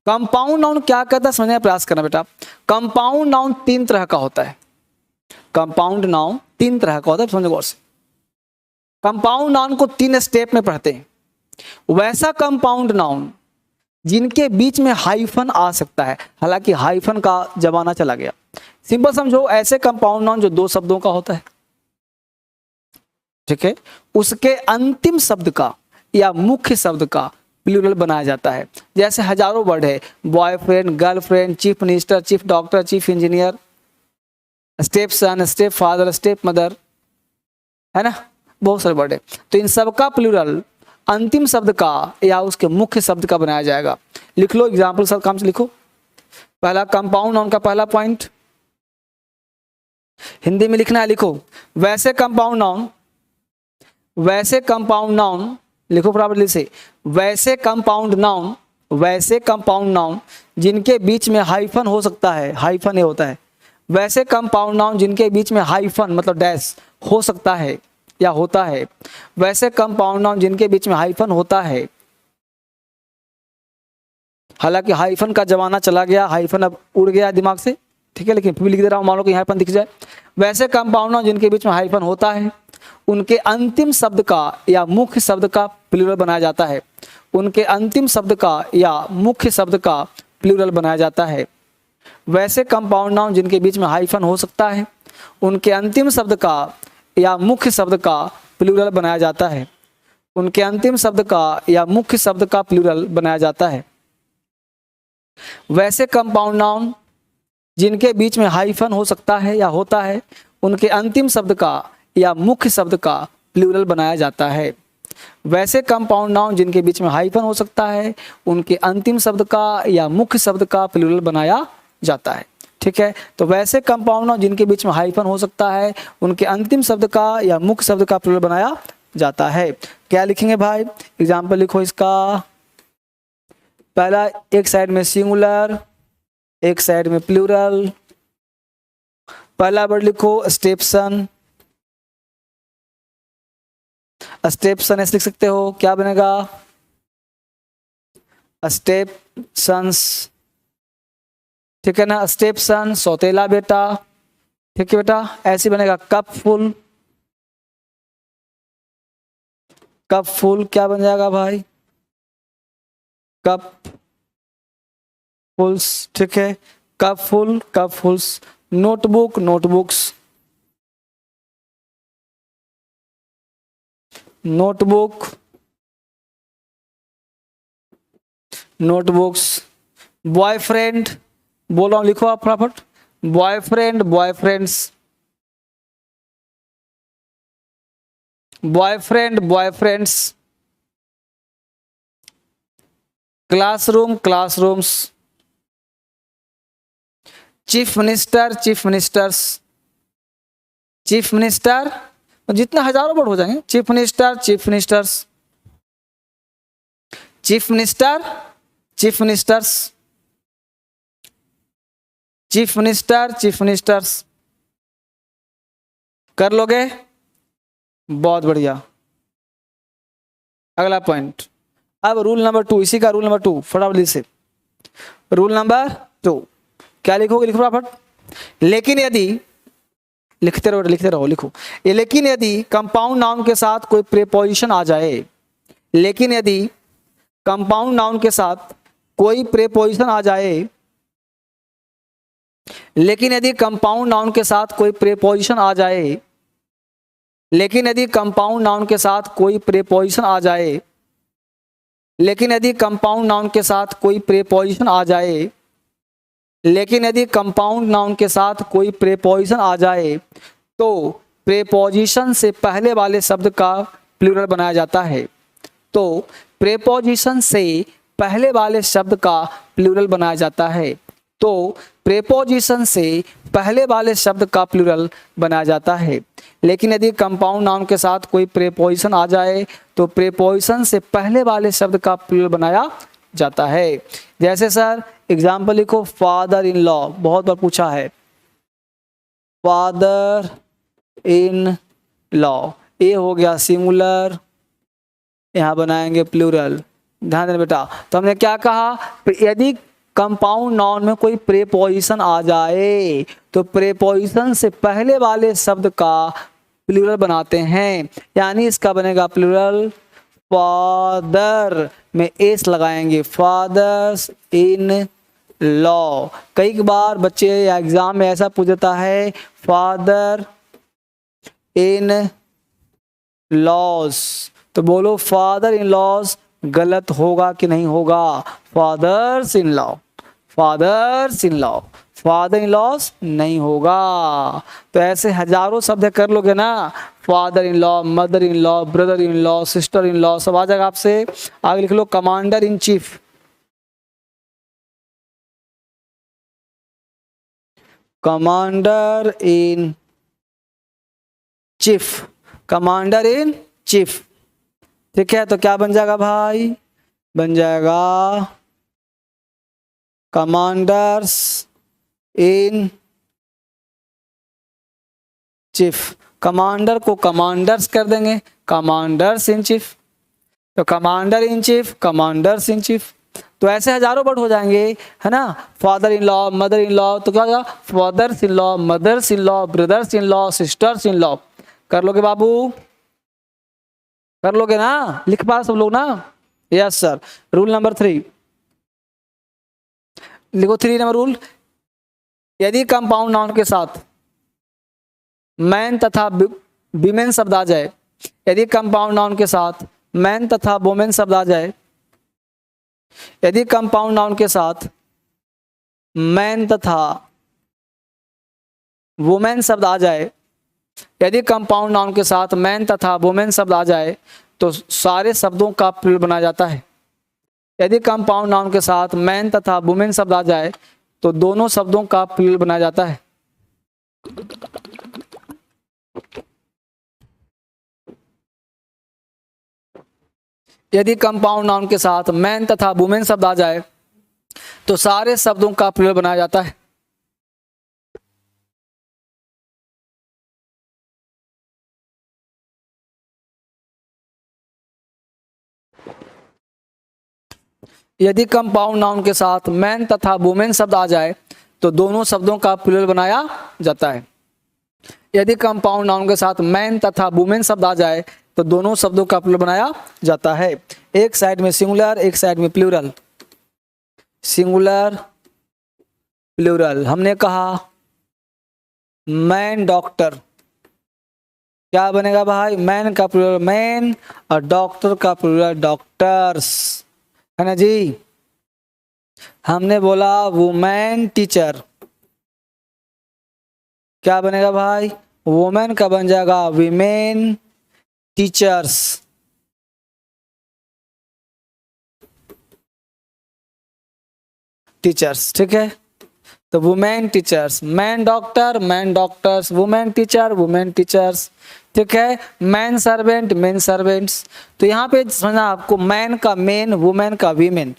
compound noun क्या कहता है समझने का प्रयास करना बेटा। कंपाउंड नाउन तीन तरह का होता है, कंपाउंड नाउन तीन तरह का होता है, समझो गौर से। कंपाउंड नाउन को तीन स्टेप में पढ़ते हैं। वैसा कंपाउंड नाउन जिनके बीच में हाइफन आ सकता है, हालांकि हाइफन का जमाना चला गया। सिंपल समझो, ऐसे कंपाउंड नाउन जो दो शब्दों का होता है, ठीक है, उसके अंतिम शब्द का या मुख्य शब्द का प्लूरल बनाया जाता है। जैसे हजारों वर्ड है, boyfriend, girlfriend, chief minister, chief doctor, chief engineer, step सन, स्टेप फादर, स्टेप मदर, है ना, बहुत सारे वर्ड है। तो इन सब का प्लूरल अंतिम शब्द का या उसके मुख्य शब्द का बनाया जाएगा। लिख लो एग्जाम्पल सब काम से लिखो। पहला कंपाउंड नाउन का पहला पॉइंट हिंदी में लिखना है, लिखो वैसे कंपाउंड नाउन, वैसे कंपाउंड नाउन, लिखो बराबर से, वैसे कंपाउंड नाउन, वैसे कंपाउंड नाउन जिनके बीच में हाइफन हो सकता है, हाइफन ये होता है, वैसे कंपाउंड नाउन जिनके बीच में हाइफन मतलब डैश हो सकता है या होता है, वैसे कंपाउंड नाउन जिनके बीच में हाइफन होता है, हालांकि हाइफन का जमाना चला गया, हाइफन अब उड़ गया दिमाग से, ठीक है, लेकिन फिर भी लिख दे रहा हूं, मान लो कि हाइफन दिख जाए। वैसे कंपाउंड नाउन जिनके बीच में हाइफन होता है, उनके अंतिम शब्द का या मुख्य शब्द का प्लूरल बनाया जाता है, उनके अंतिम शब्द का या मुख्य शब्द का प्लूरल बनाया जाता है। वैसे कंपाउंड नाउन जिनके बीच में हाइफन हो सकता है, उनके अंतिम शब्द का या मुख्य शब्द का प्लूरल बनाया जाता है, उनके अंतिम शब्द का या मुख्य शब्द का प्लूरल बनाया जाता है। वैसे कंपाउंड नाउन जिनके बीच में हाइफन हो सकता है या होता है, उनके अंतिम शब्द का या मुख्य शब्द का प्लूरल बनाया जाता है। वैसे कंपाउंड नाउन जिनके बीच में हाइफन हो सकता है, उनके अंतिम शब्द का या मुख्य शब्द का प्लूरल बनाया जाता है, ठीक है। तो वैसे कंपाउंड नाउन जिनके बीच में हाइफन हो सकता है, उनके अंतिम शब्द का या मुख्य शब्द का प्लूरल बनाया जाता है। क्या लिखेंगे भाई, एग्जाम्पल लिखो इसका। पहला, एक साइड में सिंगुलर, एक साइड में प्लूरल। पहला वर्ड लिखो स्टेप्सन, स्टेप्सन ऐसे लिख सकते हो, क्या बनेगा स्टेप्सन्स, ठीक है ना, स्टेप्सन सौतेला बेटा, ठीक है बेटा, ऐसे बनेगा कप फुल, कप फुल क्या बन जाएगा भाई, कप फुल्स, ठीक है, cupful, cupfuls. Notebook, notebooks, notebook, notebooks. Boyfriend, बोल रहा हूं, लिखो आप फटाफट। Boyfriend, boyfriends, boyfriend, boyfriends. Classroom, classrooms. Chief minister, chief ministers, chief minister, जितने हजारों वर्ड हो जाएंगे। Chief minister, chief ministers, chief minister, chief ministers, chief minister, chief ministers. कर लोगे? बहुत बढ़िया। अगला पॉइंट, अब रूल नंबर 2, इसी का रूल नंबर 2 फटाफट से। रूल नंबर 2 क्या लिखोगे? लिखो फटाफट। लेकिन यदि, लिखते रहो लिखते रहो, लिखो। लेकिन यदि कंपाउंड नाउन के साथ कोई प्रीपोजिशन आ जाए, लेकिन यदि कंपाउंड नाउन के साथ कोई प्रीपोजिशन आ जाए, लेकिन यदि कंपाउंड नाउन के साथ कोई प्रीपोजिशन आ जाए, लेकिन यदि कंपाउंड नाउन के साथ कोई प्रीपोजिशन आ जाए, लेकिन यदि कंपाउंड नाउन के साथ कोई प्रीपोजिशन आ जाए, लेकिन यदि कंपाउंड नाउन के साथ कोई प्रीपोजिशन आ जाए, तो प्रीपोजिशन से पहले वाले शब्द का प्लूरल बनाया जाता है। तो प्रीपोजिशन से पहले वाले शब्द का प्लूरल बनाया जाता है। तो प्रीपोजिशन से पहले वाले शब्द का प्लूरल बनाया जाता है। लेकिन यदि कंपाउंड नाउन के साथ कोई प्रीपोजिशन आ जाए, तो प्रीपोजिशन से पहले वाले शब्द का प्लूरल बनाया जाता है। जैसे सर एग्जाम्पल लिखो, फादर इन लॉ, बहुत बार पूछा है। फादर इन लॉ, ये हो गया सिंगुलर, यहां बनाएंगे प्लूरल। ध्यान देना बेटा। तो हमने क्या कहा, यदि कंपाउंड नाउन में कोई प्रीपोजिशन आ जाए, तो प्रीपोजिशन से पहले वाले शब्द का प्लूरल बनाते हैं। यानी इसका बनेगा प्लूरल फादर में एस लगाएंगे, फादर्स इन लॉ। कई बार बच्चे एग्जाम में ऐसा पूछता है, फादर इन लॉज, तो बोलो फादर इन लॉज गलत होगा कि नहीं होगा? Fathers in law, fathers in law, father in laws नहीं होगा। तो ऐसे हजारों शब्द कर लोगे ना, father in law, mother in law, brother in law, sister in law, सब आ जाएगा आपसे। आगे लिख लो commander in chief, commander in chief, commander in chief. ठीक है, तो क्या बन जाएगा भाई? बन जाएगा कमांडर्स इन चीफ। कमांडर को कमांडर्स कर देंगे, कमांडर्स इन चीफ। तो commander in chief, commanders in chief. तो ऐसे हजारों वर्ड हो जाएंगे, है ना। Father in law, mother in law, तो क्या होगा? Fathers in law, mothers in law, brothers in law, sisters in law. कर लोगे बाबू? कर लोगे ना? लिख पा सब लोग ना? Yes sir. रूल नंबर 3 लिखो, 3 नंबर रूल। यदि कंपाउंड नाउन के साथ मैन तथा विमेन शब्द आ जाए, यदि कंपाउंड नाउन के साथ मैन तथा वुमेन शब्द आ जाए, यदि कंपाउंड नाउन के साथ मैन तथा वुमेन शब्द आ जाए, यदि कंपाउंड नाउन के साथ मैन तथा वुमेन शब्द आ जाए, तो सारे शब्दों का प्लूरल बनाया जाता है। यदि कंपाउंड नाउन के साथ मैन तथा वुमेन शब्द आ जाए, तो दोनों शब्दों का प्लूरल बनाया जाता है। यदि कंपाउंड नाउन के साथ मैन तथा वुमेन शब्द आ जाए, तो सारे शब्दों का प्लूरल बनाया जाता है। यदि कंपाउंड नाउन के साथ मैन तथा वुमेन शब्द आ जाए, तो दोनों शब्दों का प्लूरल बनाया जाता है। यदि कंपाउंड नाउन के साथ मैन तथा वुमेन शब्द आ जाए, तो दोनों शब्दों का प्लूरल बनाया जाता है। एक साइड में सिंगुलर, एक साइड में प्लूरल। सिंगुलर प्लूरल, हमने कहा मैन डॉक्टर, क्या बनेगा भाई, मैन का प्लूरल मैन और डॉक्टर का प्लूरल डॉक्टर्स, है ना जी। हमने बोला वुमेन टीचर, क्या बनेगा भाई, वुमेन का बन जाएगा वीमेन टीचर्स। टीचर्स, ठीक है। तो women teachers, man doctors, women teacher, women teachers, ठीक है। Man servant, main servants. तो यहाँ पे समझना आपको, मैन का मेन, वुमेन का वीमेन,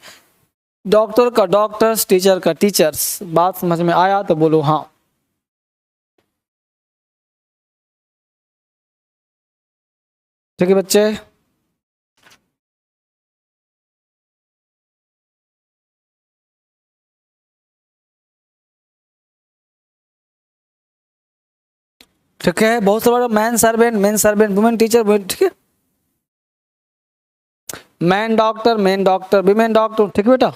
डॉक्टर का डॉक्टर्स, टीचर का टीचर्स। बात समझ में आया तो बोलो हाँ। ठीक है बच्चे, ठीक है। बहुत सारा man servant, main servant, women teacher, ठीक है। मैन डॉक्टर, वीमेन डॉक्टर, ठीक है बेटा।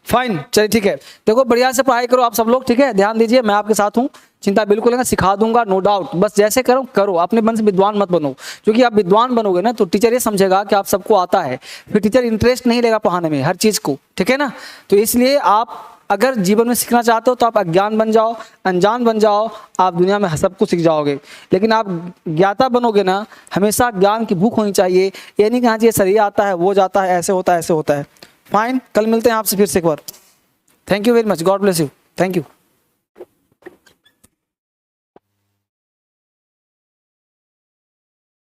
फाइन, चलिए ठीक है। देखो बढ़िया से पढ़ाई करो आप सब लोग, ठीक है। ध्यान दीजिए, मैं आपके साथ हूँ, चिंता बिल्कुल है, सिखा दूंगा नो डाउट। बस जैसे करो करो, अपने मन से विद्वान मत बनो, क्योंकि आप विद्वान बनोगे ना तो टीचर ये समझेगा कि आप सबको आता है, फिर टीचर इंटरेस्ट नहीं लेगा पढ़ाने में हर चीज़ को, ठीक है ना। तो इसलिए आप अगर जीवन में सीखना चाहते हो तो आप अज्ञान बन जाओ, अनजान बन जाओ, आप दुनिया में सब कुछ सीख जाओगे। लेकिन आप ज्ञाता बनोगे ना, हमेशा ज्ञान की भूख होनी चाहिए, ये नहीं कि हाँ जी ये सही आता है, वो जाता है, ऐसे होता है, ऐसे होता है। फाइन, कल मिलते हैं आपसे फिर से एक बार। Thank you very much, God bless you, thank you.